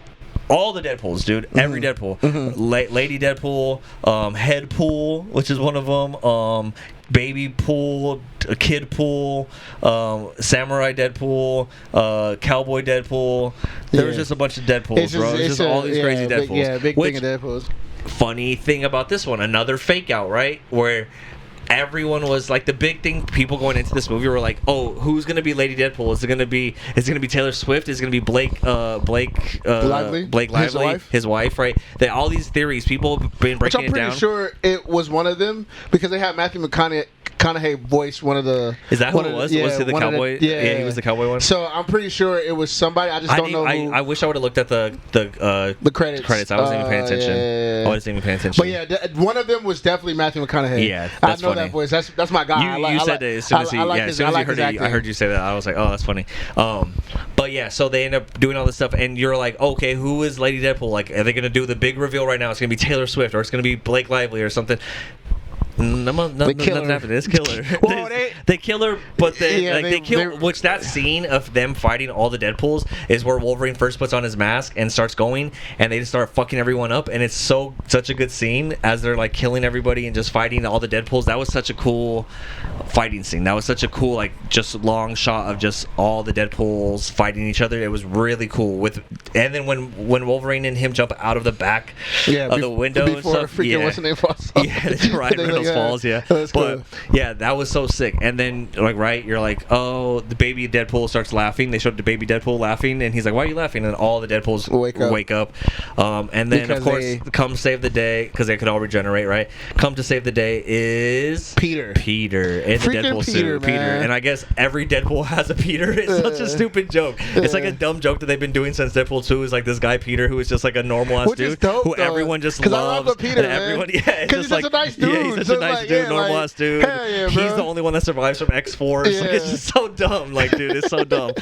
all the Deadpools, dude. Every Deadpool. Lady Deadpool, Head Pool, which is one of them, Baby Pool, Kid Pool, Samurai Deadpool, Cowboy Deadpool. There was just a bunch of Deadpools, bro. It's just all these crazy Deadpools. Big thing of Deadpools. Funny thing about this one, another fake out, right? Where everyone was like, the big thing, people going into this movie were like, oh, who's gonna be Lady Deadpool? Is it gonna be Taylor Swift? Is it gonna be Blake Lively, his wife, right? All these theories, people have been breaking it down. I'm pretty sure it was one of them because they had Matthew McConaughey voiced one was. Is that who it was? Was he the cowboy? He was the cowboy one. So I'm pretty sure it was somebody. I just don't know who. I wish I would have looked at the credits. I wasn't even paying attention. I wasn't even paying attention. But yeah, one of them was definitely Matthew McConaughey. Yeah, that's funny. That voice. That's my guy. You said it as soon as I heard you say that. I was like, oh, that's funny. But yeah, so they end up doing all this stuff, and you're like, okay, who is Lady Deadpool? Like, are they gonna do the big reveal right now? It's gonna be Taylor Swift, or it's gonna be Blake Lively, or something. Nothing happened. They kill her. Well, they kill her, but they kill. Which that scene of them fighting all the Deadpools is where Wolverine first puts on his mask and starts going, and they just start fucking everyone up, and it's such a good scene as they're like killing everybody and just fighting all the Deadpools. That was such a cool fighting scene. That was such a cool like just long shot of just all the Deadpools fighting each other. It was really cool. And then when Wolverine and him jump out of the back of the window and stuff. What's the name falls off. Yeah, Ryan Reynolds falls. Yeah, but cool. Yeah, that was so sick. And then you're like, oh, the baby Deadpool starts laughing. They showed the baby Deadpool laughing, and he's like, why are you laughing? And all the Deadpools wake up. And then of course, come save the day because they could all regenerate, right? Come to save the day is Peter in the Deadpool suit. Peter, and I guess every Deadpool has a Peter. It's such a stupid joke. It's like a dumb joke that they've been doing since Deadpool 2. Is like this guy Peter who is just like a normal ass dude who everyone just loves. I love Peter, everyone, because he's such a nice dude. Yeah, he's such a nice dude, normal ass dude. Yeah, he's the only one that survives from X-Force. Yeah. Like, it's just so dumb. Like, dude, it's so dumb.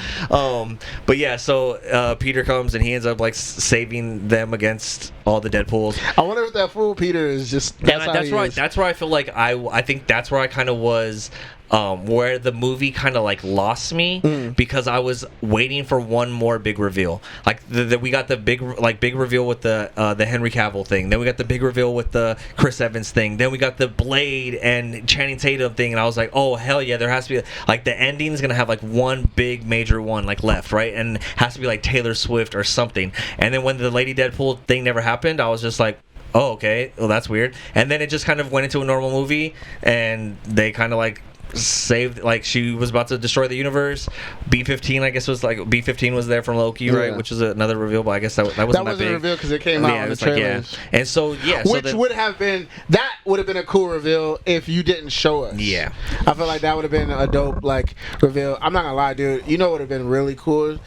But yeah, so Peter comes and he ends up like saving them against all the Deadpools. I wonder if that fool Peter is just. That's where I feel like I think that's where I kind of was. Where the movie kind of like lost me because I was waiting for one more big reveal. Like we got the big reveal with the Henry Cavill thing. Then we got the big reveal with the Chris Evans thing. Then we got the Blade and Channing Tatum thing. And I was like, oh hell yeah, there has to be like the ending is gonna have like one big major one like left, right? And it has to be like Taylor Swift or something. And then when the Lady Deadpool thing never happened, I was just like, oh, okay, well, that's weird. And then it just kind of went into a normal movie, and they kind of like saved, like she was about to destroy the universe. B-15, I guess, was like B-15 was there from Loki, right? Which is another reveal, but I guess that wasn't that big. A reveal because it came out in the trailers. Like, and so which would have been a cool reveal if you didn't show us. Yeah, I feel like that would have been a dope like reveal. I'm not gonna lie, dude. You know what would have been really cool?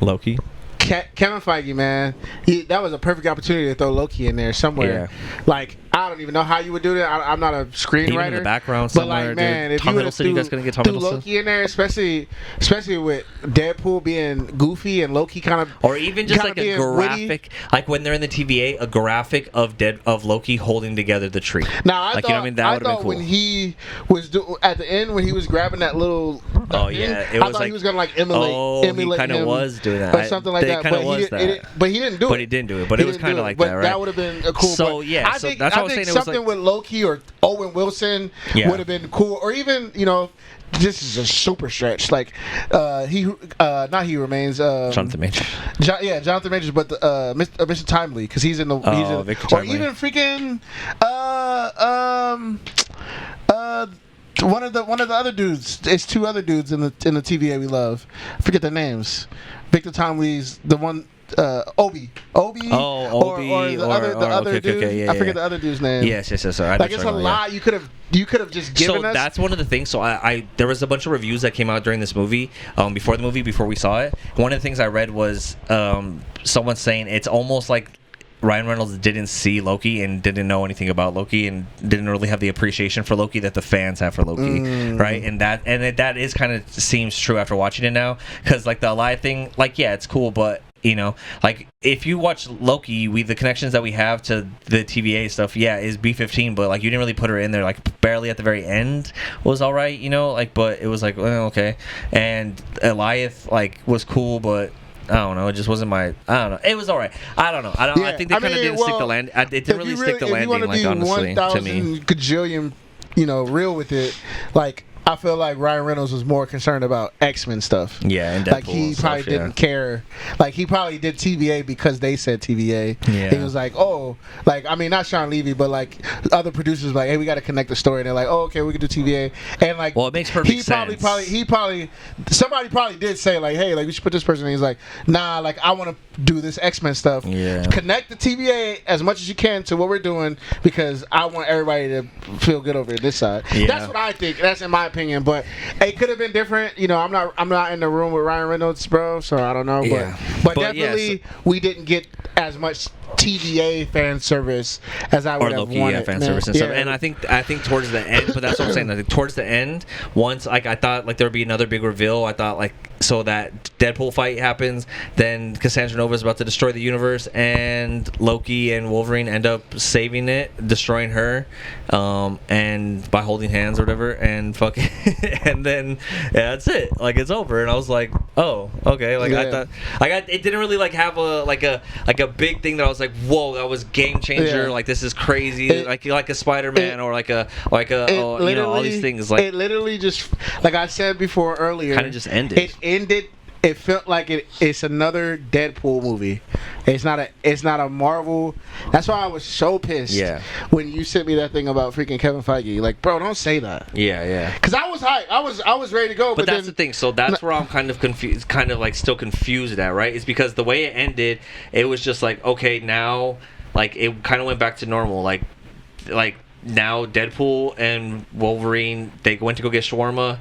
Loki. Kevin Feige, man, that was a perfect opportunity to throw Loki in there somewhere. Yeah. Like, I don't even know how you would do that. I'm not a screenwriter. Even in the background somewhere, but like, man, if Tom you would have threw Loki in there, especially with Deadpool being goofy and Loki kind of, or even just like a graphic, witty. Like when they're in the TVA, a graphic of Loki holding together the tree. Now I thought when he was at the end when he was grabbing that little, I thought he was gonna like emulate he kind of was doing that or something like that. But he didn't do it. But he didn't do it. But it was kind of like that, right? That would have been a cool. So yeah, I think something with Loki or Owen Wilson would have been cool, or even this is a super stretch. Like not He Remains. Jonathan Majors. Jonathan Majors, but Mr. Timely, because he's in the. Victor Timely. Or even freaking one of the other dudes. It's two other dudes in the TVA we love. I forget their names. Victor Timely's the one. Obi. Obi. Or the other dude. Okay, I forget the other dude's name. Yes. Sorry. Like it's a lot. You could have just given us. So that's one of the things. So I there was a bunch of reviews that came out during this movie, before we saw it. One of the things I read was someone saying it's almost like Ryan Reynolds didn't see Loki and didn't know anything about Loki and didn't really have the appreciation for Loki that the fans have for Loki, right? And that is kind of seems true after watching it now, because like the Aliyah thing, like yeah, it's cool, but like if you watch Loki, the connections that we have to the TVA stuff, is B-15, but like you didn't really put her in there, like barely at the very end was all right, like, but it was like, well, okay. And Aliyah like was cool, but I don't know. It just wasn't my. I don't know. It was all right. I don't know. I think they kind of didn't stick the land. It didn't really stick the landing, like honestly, to me. Gajillion, real with it, like. I feel like Ryan Reynolds was more concerned about X-Men stuff. Yeah, and Deadpool like he probably didn't care. Like he probably did TVA because they said TVA. Yeah. He was like, not Sean Levy, but like other producers like, hey, we got to connect the story. And they're like, oh, okay, we can do TVA. And like, well, it makes perfect sense. Somebody probably did say like, hey, like we should put this person in. He's like, nah, like I want to do this X-Men stuff. Yeah. Connect the TVA as much as you can to what we're doing because I want everybody to feel good over this side. Yeah. That's what I think. That's in my opinion. But it could have been different. I'm not in the room with Ryan Reynolds, bro, so I don't know. But definitely we didn't get as much TVA fan service as I would have wanted. Fan service and stuff. And I think towards the end, but that's what I'm saying. I think towards the end, once like I thought like there would be another big reveal. I thought like so that Deadpool fight happens, then Cassandra Nova is about to destroy the universe, and Loki and Wolverine end up saving it, destroying her, and by holding hands or whatever, and fucking, and then that's it. Like it's over, and I was like, oh, okay. Like I thought, it didn't really like have a big thing that I was like, whoa, that was game changer. Yeah. Like this is crazy. Like a Spider-Man or like a all these things. Like it literally just like I said before earlier, kind of just ended. It felt like it's another Deadpool movie. It's not a Marvel. That's why I was so pissed. Yeah. When you sent me that thing about freaking Kevin Feige, like, bro, don't say that. Yeah. Because I was hyped. I was ready to go. But that's the thing. So that's where I'm kind of confused. Kind of like still confused at, right? Is because the way it ended, it was just like, okay, now, like it kind of went back to normal. Like now Deadpool and Wolverine, they went to go get shawarma.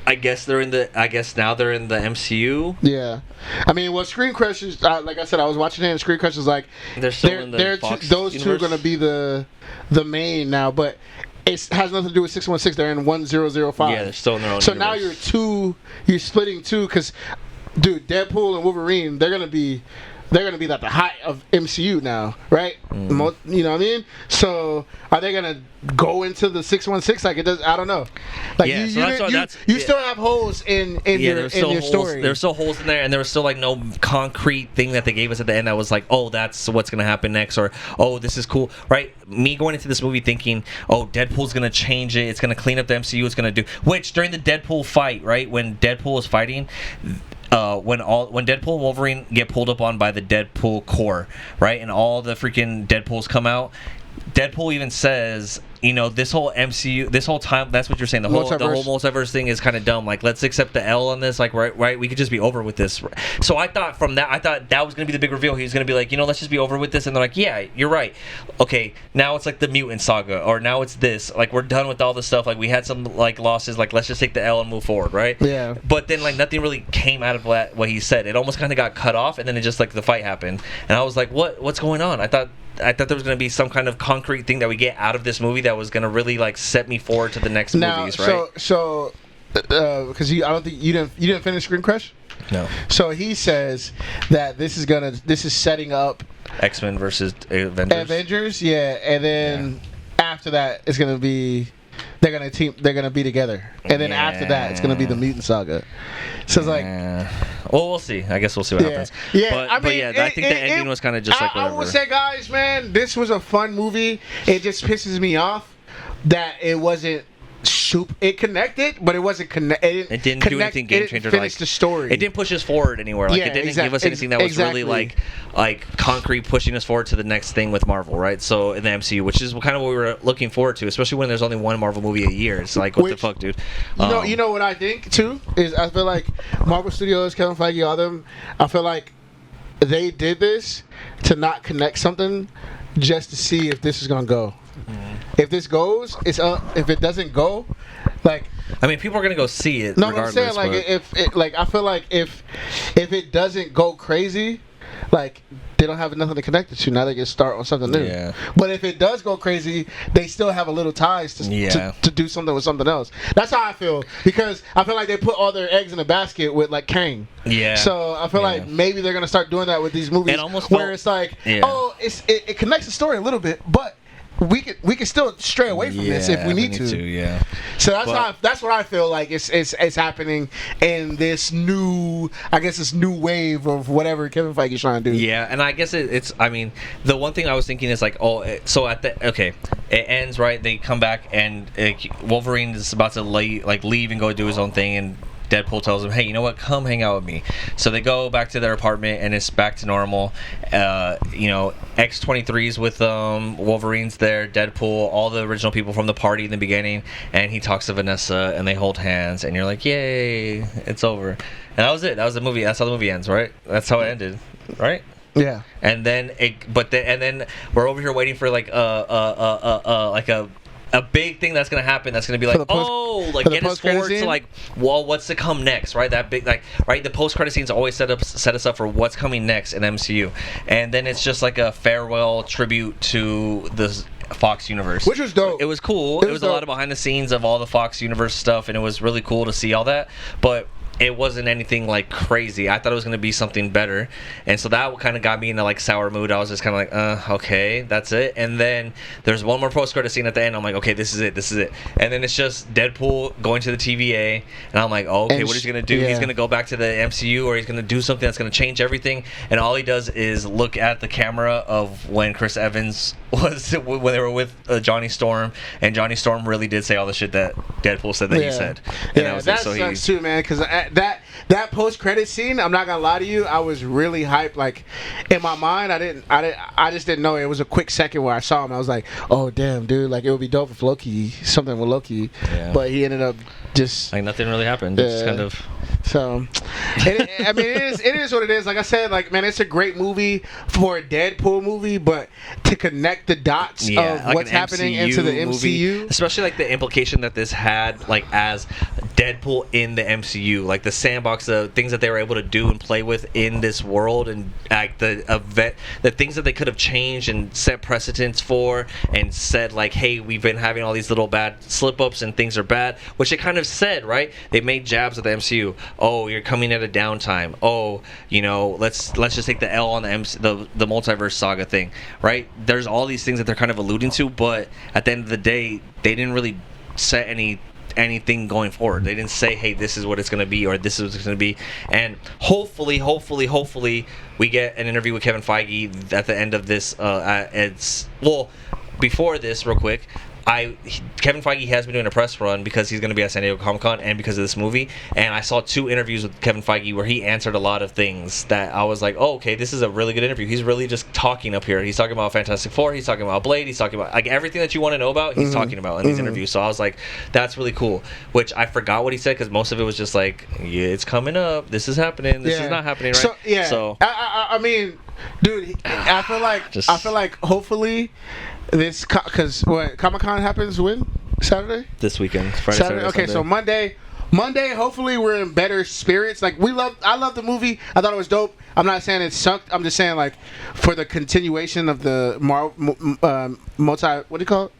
I guess now they're in the MCU. Yeah, I mean, well, Screen Crushers, like I said, I was watching it, and Screen Crushers like they're still in the Fox those universe? Two are gonna be the main now, but it has nothing to do with 616. They're in 1005. Yeah, they're still in their own. So universe. now you're splitting two, because, dude, Deadpool and Wolverine, they're gonna be at the height of MCU now, right? You know what I mean? So are they gonna go into the 616 like it does? I don't know. Like you still have holes in your story. There's still holes in there, and there was still like no concrete thing that they gave us at the end that was like, oh, that's what's gonna happen next, or oh, this is cool, right? Me going into this movie thinking, oh, Deadpool's gonna change it, it's gonna clean up the MCU, it's gonna do, which during the Deadpool fight, right, when Deadpool was fighting, when Deadpool and Wolverine get pulled up on by the Deadpool core, right, and all the freaking Deadpools come out, Deadpool even says, you know, this whole MCU, this whole time, that's what you're saying, the whole multiverse thing is kind of dumb. Like, let's accept the L on this. Like, right, we could just be over with this. So I thought that was going to be the big reveal. He was going to be like, you know, let's just be over with this. And they're like, yeah, you're right. Okay, now it's like the mutant saga, or now it's this. Like, we're done with all this stuff. Like, we had some, like, losses. Like, let's just take the L and move forward, right? Yeah. But then, like, nothing really came out of what he said. It almost kind of got cut off, and then it just, like, the fight happened. And I was like, what's going on? I thought there was going to be some kind of concrete thing that we get out of this movie that was going to really, like, set me forward to the next movies, right? So, because I don't think you didn't finish Screen Crush. No. So he says that this is setting up X-Men versus Avengers, yeah, and then after that it's going to be they're going to be together, and then after that it's going to be the mutant saga. So it's like, well, we'll see. I guess we'll see what happens. Yeah, I think the ending was kind of just like whatever. I would say, guys, man, this was a fun movie. It just pisses me off that it wasn't it connected, but it wasn't connected. It didn't do anything game changer. It didn't finish the story. It didn't push us forward anywhere. Like, it didn't give us anything that was really like concrete, pushing us forward to the next thing with Marvel, right? So in the MCU, which is kind of what we were looking forward to, especially when there's only one Marvel movie a year. It's like, what the fuck, dude? You know what I think too is, I feel like Marvel Studios, Kevin Feige, all them, I feel like they did this to not connect something, just to see if this is gonna go. If this goes, it's if it doesn't go, like, I mean, people are gonna go see it. No, I'm saying, like, I feel like if it doesn't go crazy, like, they don't have nothing to connect it to. Now they can start on something new. Yeah. But if it does go crazy, they still have a little ties to do something with something else. That's how I feel, because I feel like they put all their eggs in a basket with, like, Kang. Yeah. So I feel like maybe they're gonna start doing that with these movies, where it's like, it connects the story a little bit, but we can still stray away from this if we need to. Yeah. So that's what I feel like it's happening in this new wave of whatever Kevin Feige's trying to do. Yeah, and I guess it's. I mean, the one thing I was thinking is like, it ends right. They come back and Wolverine is about to leave and go do his own thing, and Deadpool tells him, hey, you know what? Come hang out with me. So they go back to their apartment, and it's back to normal. X-23's with them. Wolverine's there. Deadpool, all the original people from the party in the beginning. And he talks to Vanessa, and they hold hands. And you're like, yay, it's over. And that was it. That was the movie. That's how the movie ends, right? That's how it ended, right? Yeah. And then we're over here waiting for like a big thing that's gonna happen. That's gonna be like, get us forward to like, well, what's to come next, right? That big, like, right? The post-credit scenes always set us up for what's coming next in MCU, and then it's just like a farewell tribute to the Fox universe, which was dope. It was cool. It was a lot of behind the scenes of all the Fox universe stuff, and it was really cool to see all that, but it wasn't anything like crazy. I thought it was going to be something better, and so that kind of got me in a like sour mood. I was just kind of like, okay, that's it. And then there's one more post-credit scene at the end. I'm like, okay, this is it. And then it's just Deadpool going to the TVA, and I'm like, okay, what is he going to do? Yeah. He's going to go back to the MCU, or he's going to do something that's going to change everything. And all he does is look at the camera of when Chris Evans was when they were with Johnny Storm, and Johnny Storm really did say all the shit that Deadpool said that he said. And that sucks too, man, because that post-credit scene, I'm not gonna lie to you, I was really hyped. Like, in my mind, I just didn't know. It was a quick second where I saw him. I was like, oh damn, dude, like, it would be dope if something with Loki, but he ended up just like nothing really happened. It's kind of. So, it is what it is. Like I said, like, man, it's a great movie for a Deadpool movie, but to connect the dots of like what's happening into the MCU, especially like the implication that this had, like, as Deadpool in the MCU, like the sandbox, the things that they were able to do and play with in this world, and like the things that they could have changed and set precedents for, and said like, hey, we've been having all these little bad slip-ups and things are bad, which it kind of said, right? They made jabs at the MCU. Oh, you're coming at a downtime. Oh, let's just take the L on the multiverse saga thing, right? There's all these things that they're kind of alluding to, but at the end of the day, they didn't really set anything going forward. They didn't say, hey, this is what it's going to be, or this is what it's going to be. And hopefully we get an interview with Kevin Feige at the end of this. Before this, real quick, Kevin Feige has been doing a press run because he's going to be at San Diego Comic-Con and because of this movie. And I saw 2 interviews with Kevin Feige where he answered a lot of things that I was like, oh, okay, this is a really good interview. He's really just talking up here. He's talking about Fantastic Four. He's talking about Blade. He's talking about like everything that you want to know about. He's talking about in these interviews. So I was like, that's really cool. Which I forgot what he said because most of it was just like, yeah, it's coming up. This is happening. This is not happening, right? So I mean, dude, I feel like hopefully this because what Comic-Con happens when Saturday this weekend, Friday, Saturday. Okay, Sunday. So Monday, hopefully we're in better spirits. Like I love the movie. I thought it was dope. I'm not saying it sucked. I'm just saying like for the continuation of the what do you call it?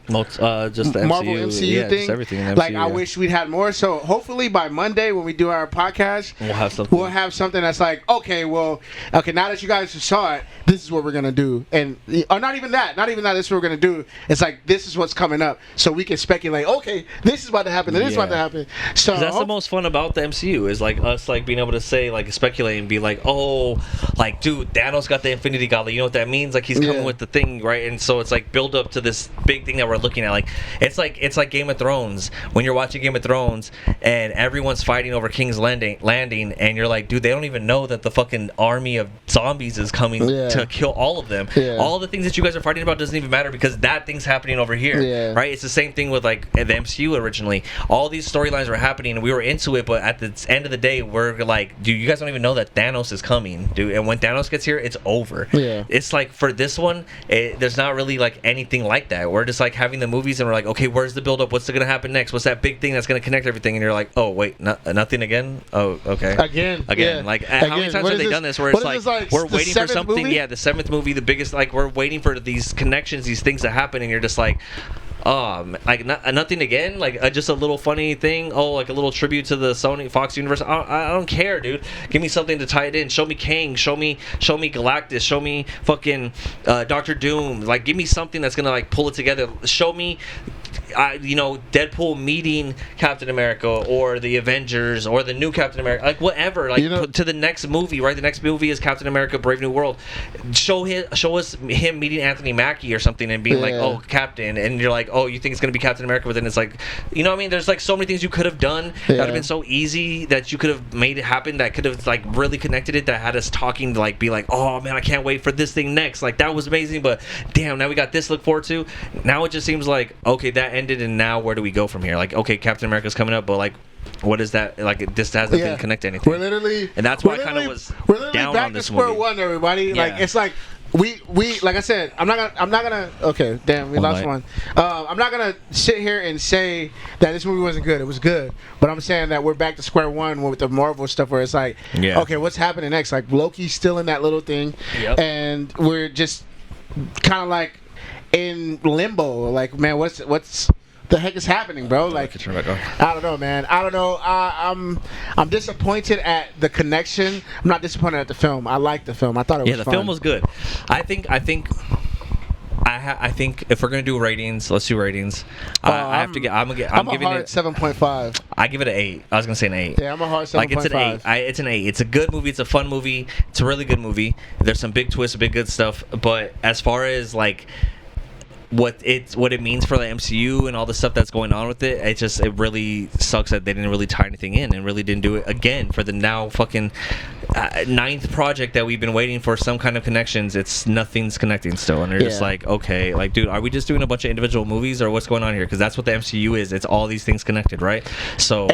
Just the Marvel MCU thing. Just everything in the MCU, like I wish we'd had more. So hopefully by Monday when we do our podcast, we'll have something that's like, okay, now that you guys saw it, this is what we're gonna do, and or not even that. This is what we're gonna do. It's like this is what's coming up, so we can speculate. Okay, this is about to happen. And this is about to happen. So that's the most fun about the MCU is like us like being able to say like speculate and be like, oh, like dude, Thanos got the Infinity Gauntlet. You know what that means? Like he's coming with the thing, right? And so it's like build up to this big thing that we're looking at. Like it's like Game of Thrones when you're watching Game of Thrones and everyone's fighting over King's Landing, and you're like, dude, they don't even know that the fucking army of zombies is coming to kill all of them. All the things that you guys are fighting about doesn't even matter because that thing's happening over here, right? It's the same thing with like the MCU originally. All these storylines were happening and we were into it, but at the end of the day, we're like, dude, you guys don't even know that Thanos is coming, dude. And when Thanos gets here, it's over. It's like for this one, there's not really like anything like that. We're just like having the movies and we're like, okay, where's the build up? What's going to happen next? What's that big thing that's going to connect everything? And you're like, oh wait, nothing again? Oh, okay. Again. Like how many times have they done this where it's like we're waiting for something? Movie? Yeah, the 7th movie, the biggest. Like we're waiting for these connections, these things to happen, and you're just like, like nothing again, like just a little funny thing. Oh, like a little tribute to the Sony Fox universe. I don't care, dude. Give me something to tie it in. Show me Kang. Show me Galactus. Show me fucking Doctor Doom. Like give me something that's gonna like pull it together. Show me Deadpool meeting Captain America or the Avengers or the new Captain America, like whatever, like to the next movie, right? The next movie is Captain America: Brave New World. Show us him meeting Anthony Mackie or something and being like, oh, Captain, and you're like, oh, you think it's gonna be Captain America, but then it's like, you know what I mean? There's like so many things you could have done that would have been so easy that you could have made it happen, that could have like really connected it, that had us talking to like be like, oh man, I can't wait for this thing next. Like that was amazing, but damn, now we got this to look forward to. Now it just seems like, okay, that ended, and now where do we go from here? Like, okay, Captain America's coming up, but like, what is that? Like, this hasn't been connected to anything. We're literally, and that's why I kind of was down back on this to square movie. one, everybody. Like, it's like we like I said, I'm not gonna. Okay, damn, we lost one. I'm not gonna sit here and say that this movie wasn't good. It was good, but I'm saying that we're back to square one with the Marvel stuff, where it's like, okay, what's happening next? Like Loki's still in that little thing, and we're just kind of like in limbo. Like, man, what's the heck is happening, bro? Like, I don't know, man. I don't know. I'm disappointed at the connection. I'm not disappointed at the film. I liked the film. I thought it was fun. The film was good. I think if we're gonna do ratings, let's do ratings. I'm giving hard 7.5. I give it an 8. I was gonna say an 8. Yeah, I'm a hard 7.5. Like it's an 8. It's an 8. It's a good movie. It's a fun movie. It's a really good movie. There's some big twists, big good stuff. But as far as like what it means for the MCU and all the stuff that's going on with it, it really sucks that they didn't really tie anything in and really didn't do it again for the now fucking 9th project that we've been waiting for some kind of connections. Nothing's connecting still, and you're just like, okay, like dude, are we just doing a bunch of individual movies or what's going on here? Because that's what the MCU is. It's all these things connected, right? So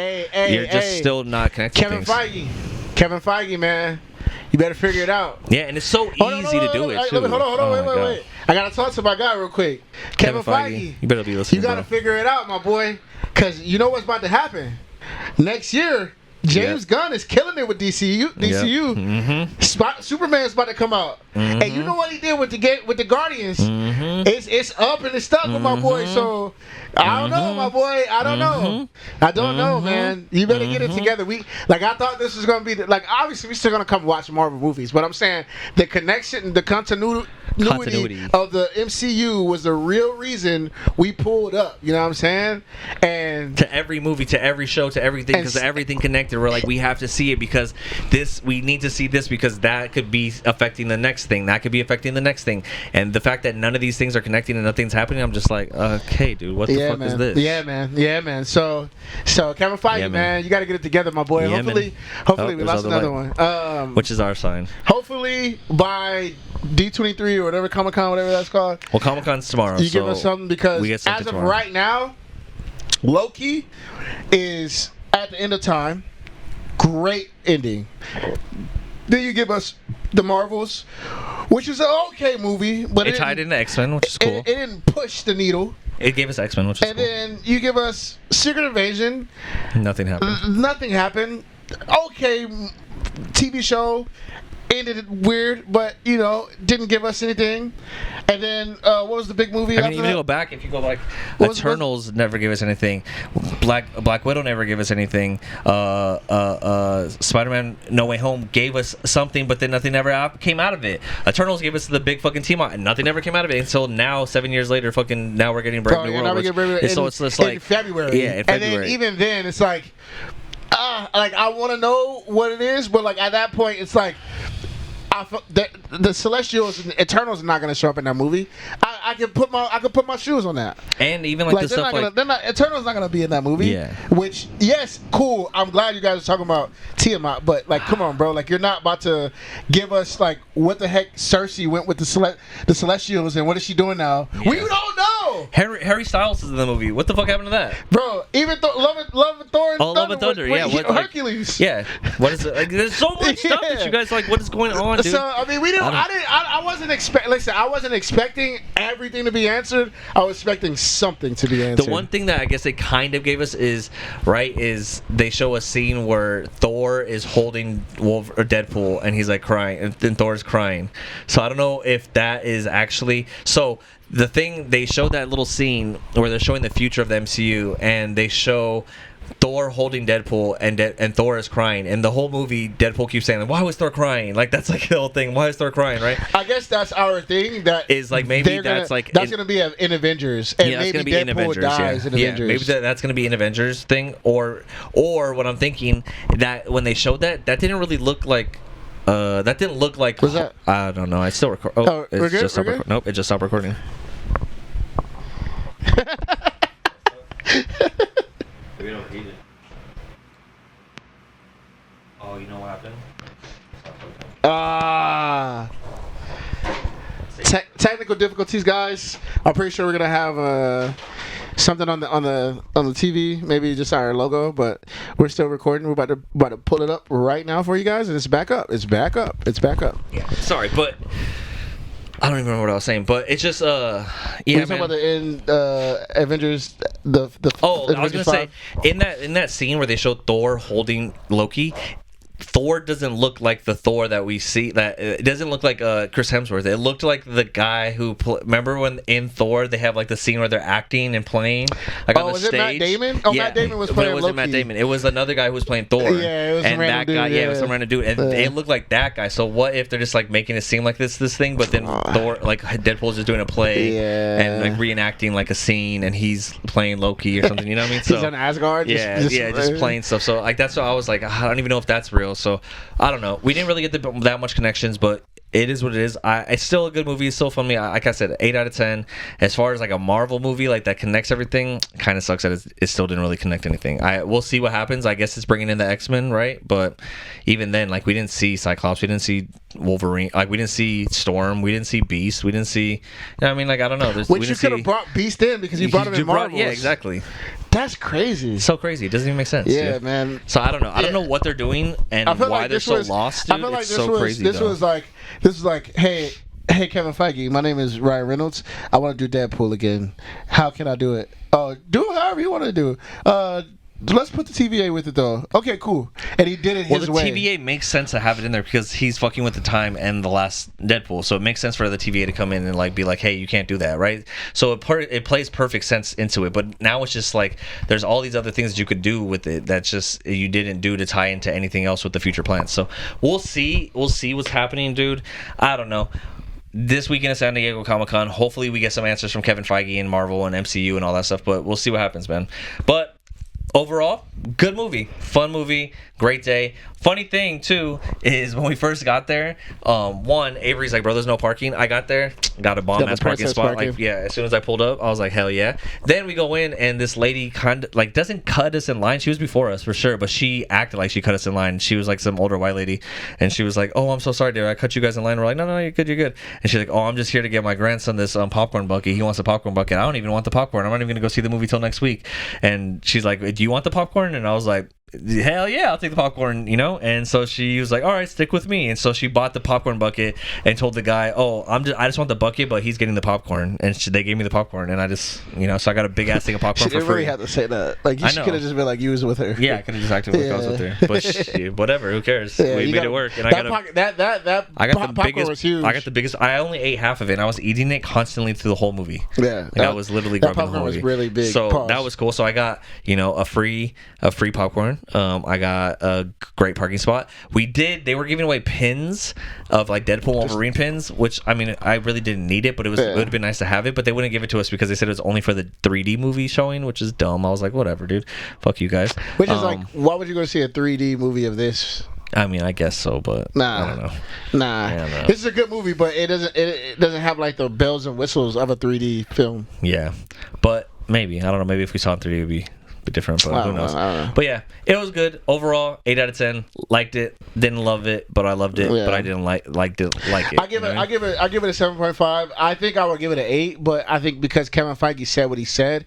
you're just still not connecting. Kevin Feige, man. You better figure it out. Yeah, and it's so easy to do it, too. Hold on, wait. I gotta talk to my guy real quick. Kevin Feige. You better be listening. You gotta figure it out, my boy. Because you know what's about to happen. Next year, James Gunn is killing it with DCU. Mm-hmm. Superman's about to come out. Mm-hmm. And you know what he did with the Guardians? Mm-hmm. It's up and it's stuck with my boy. So I don't know, my boy. I don't know, man. You better get it together. I thought this was gonna be obviously we're still gonna come watch Marvel movies, but I'm saying the connection, the continuity of the MCU was the real reason we pulled up. You know what I'm saying? And and to every movie, to every show, to everything, because everything connected. We're like, we have to see it because we need to see this because that could be affecting the next thing. That could be affecting the next thing. And the fact that none of these things are connecting and nothing's happening, I'm just like, okay, dude, what the fuck is this? Yeah, man. So Kevin Feige, man, you got to get it together, my boy. Yeah, hopefully we lost another one. Which is our sign. Hopefully by D23 or whatever, Comic-Con, whatever that's called. Well, Comic-Con's tomorrow. You give us something because as of tomorrow. right now, Loki is at the end of time. Great ending. Then you give us the Marvels, which is an okay movie, but it tied into X-Men, which is cool. It didn't push the needle. It gave us X-Men, which is and cool. And then you give us Secret Invasion. Nothing happened. Nothing happened. Okay, TV show. Ended weird, but didn't give us anything. And then what was the big movie? I mean, if you go like Eternals never gave us anything. Black Widow never gave us anything. Spider-Man No Way Home gave us something, but then nothing ever came out of it. Eternals gave us the big fucking team out, and nothing ever came out of it until now. 7 years later, fucking now we're getting Brave New World. So it's just like in February. Yeah, in February. And then even then, it's like I want to know what it is, but like at that point, it's like. The Celestials and Eternals are not going to show up in that movie. I could put my shoes on that. And even like the stuff Eternals not going to be in that movie. Yeah. Which yes, cool. I'm glad you guys are talking about Tiamat, but like, come on, bro. Like, you're not about to give us like what the heck Cersei went with the Celestials and what is she doing now? Yeah. We don't know. Harry Styles is in the movie. What the fuck happened to that, bro? Even Love and Thor. Love and Thunder. Yeah. Hercules. Yeah. What is it? Like, there's so much stuff that you guys like. What is going on, dude? So I mean, I wasn't expecting everything to be answered. I was expecting something to be answered. The one thing that I guess they kind of gave us is they show a scene where Thor is holding Deadpool and he's like crying, and then Thor's crying. So I don't know if that is actually so. The thing they showed that little scene where they're showing the future of the MCU, and they show Thor holding Deadpool and Thor is crying, and the whole movie Deadpool keeps saying, why was Thor crying? Like, that's like the whole thing. Why is Thor crying, right? I guess that's our thing. That is like maybe that's gonna be in Avengers, and maybe gonna be Deadpool in Avengers, dies in Avengers. Maybe that's gonna be an Avengers thing, or what I'm thinking that when they showed that didn't really look like. That didn't look like. Was that? I don't know. I still record. Oh, it's just stopped recording. Nope, it just stopped recording. We don't need it. Oh, you know what happened? Technical difficulties, guys. I'm pretty sure we're gonna have something on the TV, maybe just our logo, but we're still recording. We're about to pull it up right now for you guys, and it's back up. Yeah. Sorry, but I don't even remember what I was saying, but it's just yeah. We're talking about the end Avengers. I was gonna say in that scene where they showed Thor holding Loki. Thor doesn't look like the Thor that we see. That it doesn't look like Chris Hemsworth. It looked like the guy who remember when in Thor they have like the scene where they're acting and playing like on the stage. Was it Matt Damon? Oh, yeah. Matt Damon was playing Loki. It wasn't Matt Damon. It was another guy who was playing Thor. Yeah, it was and that guy. Dude, it was some random dude, and it looked like that guy. So what if they're just like making it seem like this thing, but then Thor, like Deadpool's just doing a play and like reenacting like a scene, and he's playing Loki or something. You know what I mean? So, he's on Asgard. Just playing stuff. So like that's what I was like. I don't even know if that's real. So. I don't know. We didn't really get that much connections, but it is what it is. It's still a good movie. It's still fun. Like I said, 8 out of 10. As far as like a Marvel movie like that connects everything, kind of sucks that it still didn't really connect anything. We'll see what happens. I guess it's bringing in the X-Men, right? But even then, like we didn't see Cyclops, we didn't see Wolverine, like we didn't see Storm, we didn't see Beast, we didn't see. You know what I mean, like I don't know. Which you could have brought Beast in because you brought him in Marvel. Yeah, exactly. That's crazy. So crazy. It doesn't even make sense. Yeah, man. So I don't know. I don't know what they're doing and why they're so lost. Dude. I feel like it's so crazy. This was like, hey, Kevin Feige, my name is Ryan Reynolds. I want to do Deadpool again. How can I do it? Do it however you want to do. Let's put the TVA with it though. Okay, cool. And he did it his way. Well, the TVA makes sense to have it in there because he's fucking with the time and the last Deadpool. So it makes sense for the TVA to come in and like be like, hey, you can't do that, right? So it plays perfect sense into it. But now it's just like there's all these other things that you could do with it that just you didn't do to tie into anything else with the future plans. So we'll see what's happening, dude. I don't know. This weekend at San Diego Comic-Con, hopefully we get some answers from Kevin Feige and Marvel and MCU and all that stuff. But we'll see what happens, man. But overall, good movie, fun movie, great day. Funny thing too is when we first got there, Avery's like, bro, there's no parking. I got there, got a bomb ass parking spot. Like, yeah, as soon as I pulled up, I was like, hell yeah. Then we go in, and this lady kind of like doesn't cut us in line. She was before us for sure, but she acted like she cut us in line. She was like some older white lady, and she was like, oh, I'm so sorry, dear, I cut you guys in line. We're like, no, you're good, you're good. And she's like, oh, I'm just here to get my grandson this popcorn bucket. He wants a popcorn bucket. I don't even want the popcorn. I'm not even gonna go see the movie till next week. And she's like, do you want the popcorn? And I was like, hell yeah, I'll take the popcorn, you know. And so she was like, all right, stick with me. And so she bought the popcorn bucket and told the guy, oh, I just want the bucket, but he's getting the popcorn. And they gave me the popcorn, and I just, you know, so I got a big ass thing of popcorn for free. She really had to say that. Like, you could have just been like, you was with her. Yeah, I could have just acted like I was with her. But whatever, who cares? We made it work. And I got the biggest. I only ate half of it, and I was eating it constantly through the whole movie. Yeah, I was literally grabbing the whole movie. Was really big. So that was cool. So I got, you know, a free popcorn. I got a great parking spot. They were giving away pins of like Deadpool and Wolverine pins, which I mean, I really didn't need it, but it would have been nice to have it. But they wouldn't give it to us because they said it was only for the 3D movie showing, which is dumb. I was like, whatever, dude, fuck you guys. Which is like, why would you go see a 3D movie of this? I mean, I guess so, but I don't know. Nah. This is a good movie, but it doesn't have like the bells and whistles of a 3D film. Yeah, but maybe, I don't know. Maybe if we saw it in 3D, it would be different, but who knows. But yeah, it was good overall. 8 out of 10. Liked it. Didn't love it, but I loved it. But I didn't like it. I give it a 7.5. I think I would give it an 8, but I think because Kevin Feige said what he said,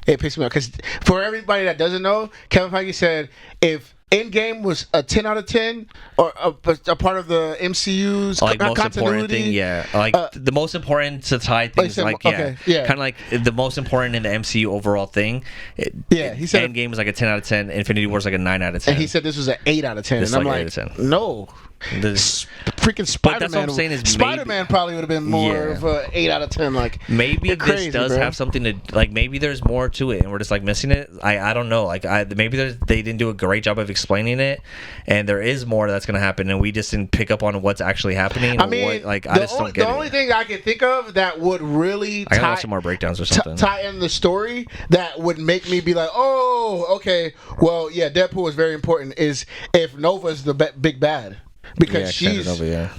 it pissed me off. Because for everybody that doesn't know, Kevin Feige said if Endgame was a 10 out of 10 or a part of the MCU's like most continuity. Important thing, like the most important to tie things, kind of like the most important in the MCU overall thing. He said Endgame was like a 10 out of 10. Infinity War was like a 9 out of 10. And he said this was an 8 out of 10. This and I'm like like, 8 out of 10. No. Freaking Spider-Man. But that's what I'm saying is Spider-Man probably would have been more of an 8 out of 10. Like, maybe this does have something to, like, maybe there's more to it and we're just like missing it. I don't know. Like, maybe they didn't do a great job of explaining it, and there is more that's going to happen, and we just didn't pick up on what's actually happening. I mean, I just don't get it. The only thing I can think of that would really I gotta watch some more breakdowns or something. Tie in the story that would make me be like, oh, okay, well, yeah, Deadpool is very important, is if Nova's the big bad. Because she's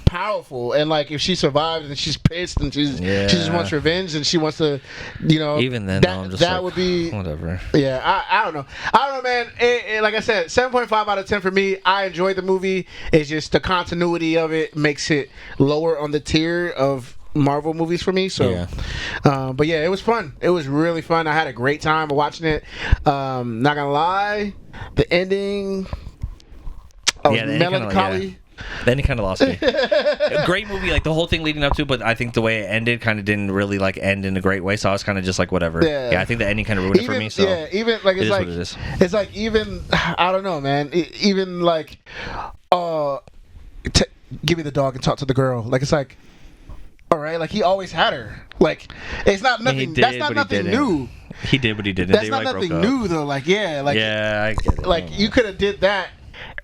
powerful, and like if she survives and she's pissed and she just wants revenge and she wants to, you know, even then I'm just that like, would be whatever. Yeah, I don't know, man. Like I said, 7.5 out of 10 for me. I enjoyed the movie. It's just the continuity of it makes it lower on the tier of Marvel movies for me. So but yeah, it was fun. It was really fun. I had a great time watching it. Not gonna lie, the ending, I was melancholy. Then he kind of lost me. A great movie, like the whole thing leading up to, but I think the way it ended kind of didn't really like end in a great way. So I was kind of just like whatever. Yeah, I think the ending kind of ruined it for me. So yeah, even like it's like even I don't know, man. Even like give me the dog and talk to the girl. Like it's like, all right, like he always had her. Like it's not nothing. That's not nothing new. He did, but he didn't. That's not nothing new though. Like I get it. Like you could have did that.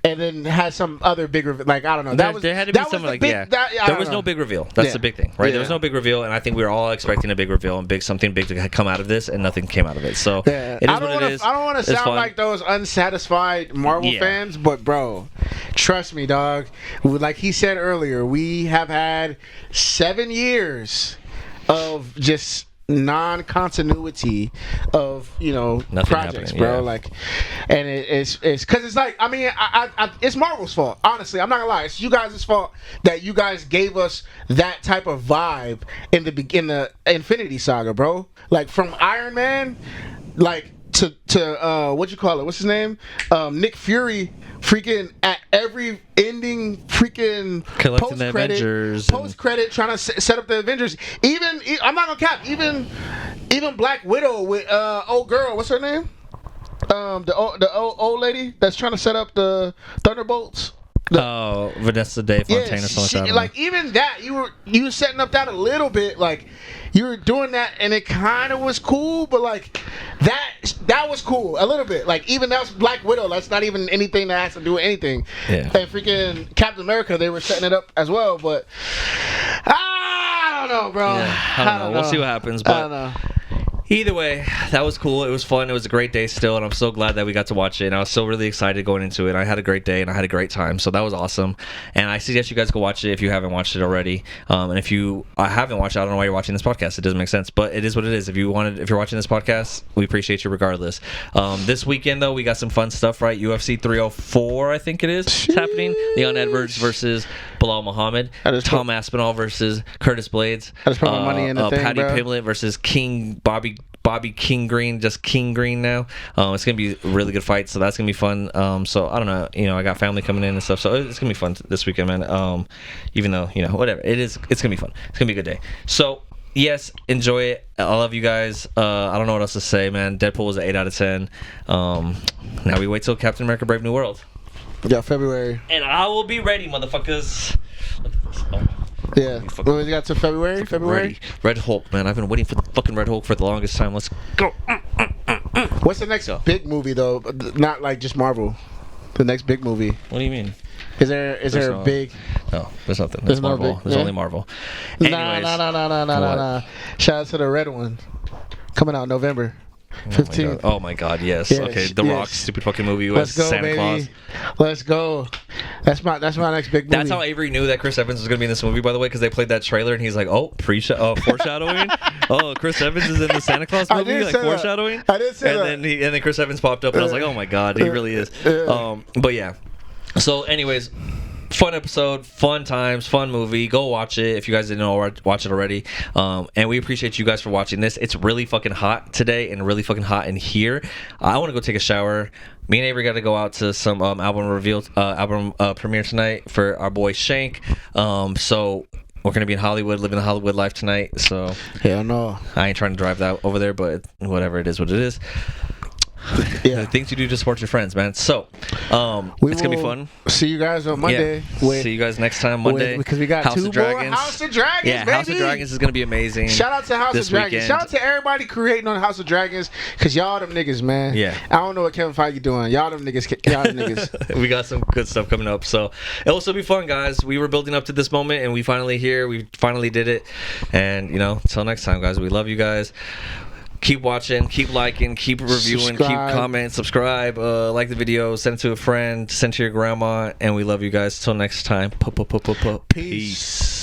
And then had some other big reveal. Like, I don't know. There had to be something like, there was no big reveal. That's the big thing, right? There was no big reveal, and I think we were all expecting a big reveal and something big to come out of this, and nothing came out of it. So, it is what it is. I don't want to sound like those unsatisfied Marvel fans, but, bro, trust me, dog. Like he said earlier, we have had 7 years of just non-continuity of nothing projects, bro. Like, and it's because it's like, I mean, it's Marvel's fault. Honestly, I'm not gonna lie. It's you guys' fault that you guys gave us that type of vibe in the Infinity Saga, bro. Like from Iron Man, like to what you call it? What's his name? Nick Fury. Freaking at every ending, freaking collecting the Avengers, post credit, trying to set up the Avengers. Even I'm not gonna cap. Even Black Widow with old girl. What's her name? The old lady that's trying to set up the Thunderbolts. Vanessa De Fontaine or something like that. Like even that, you were setting up that a little bit. Like you were doing that, and it kind of was cool, but like that was cool a little bit. Like even that was Black Widow. That's not even anything that has to do with anything. Yeah. And freaking Captain America, they were setting it up as well, but I don't know, bro. Yeah, I don't know. We'll see what happens. But I don't know. Either way, that was cool. It was fun. It was a great day still, and I'm so glad that we got to watch it. And I was so really excited going into it. I had a great day, and I had a great time. So that was awesome. And I suggest you guys go watch it if you haven't watched it already. And if you haven't watched it, I don't know why you're watching this podcast. It doesn't make sense, but it is what it is. If you're watching this podcast, we appreciate you regardless. This weekend though, we got some fun stuff. Right, UFC 304, I think it is. It's happening. Leon Edwards versus Bilal Muhammad. Tom Aspinall versus Curtis Blades. I just put my money in the thing, Paddy bro. Pimblett versus Bobby King Green, just King Green now. It's gonna be a really good fight, so that's gonna be fun. So I don't know, I got family coming in and stuff, so it's gonna be fun this weekend, man. Even though whatever it is, it's gonna be fun. It's gonna be a good day. So yes, enjoy it. I love you guys. I don't know what else to say, man. Deadpool was an 8 out of 10. Now we wait till Captain America: Brave New World. Yeah, February. And I will be ready, motherfuckers. Look at this. Oh. Yeah. What we got to February? Ready. Red Hulk, man. I've been waiting for the fucking Red Hulk for the longest time. Let's go. What's the next big movie though? Not like just Marvel. The next big movie. What do you mean? Is there a big? No, there's nothing. There's There's Marvel. no big, There's yeah? only Marvel. Nah. Shout out to the red one. Coming out November 15th. Oh my god, yes. Yes, Okay, The Rock, stupid fucking movie with Let's go, Santa baby. Claus. Let's go. That's my next big movie. That's how Avery knew that Chris Evans was gonna be in this movie, by the way, because they played that trailer and he's like, foreshadowing. Oh, Chris Evans is in the Santa Claus movie, like foreshadowing. I didn't say that. And then Chris Evans popped up and I was like, oh my god, he really is. But yeah. So, anyways. Fun episode, fun times, fun movie. Go watch it if you guys didn't know, watch it already. And we appreciate you guys for watching this. It's really fucking hot today and really fucking hot in here. I want to go take a shower. Me and Avery got to go out to some album premiere tonight for our boy Shank. So we're gonna be in Hollywood, living the Hollywood life tonight. So hell no, I ain't trying to drive that over there, but whatever, it is what it is. Yeah, things you do to support your friends, man. So, it's gonna be fun. See you guys on Monday. Yeah. See you guys next time Monday. Because we got two more House of Dragons. Yeah, baby. House of Dragons is gonna be amazing. Shout out to House of Dragons. Weekend. Shout out to everybody creating on House of Dragons. Cause y'all them niggas, man. Yeah. I don't know what Kevin Feige doing. Y'all them niggas. We got some good stuff coming up. So it'll also be fun, guys. We were building up to this moment, and we finally here. We finally did it. And until next time, guys. We love you guys. Keep watching, keep liking, keep reviewing, keep commenting, subscribe, like the video, send it to a friend, send it to your grandma, and we love you guys. Till next time. Peace.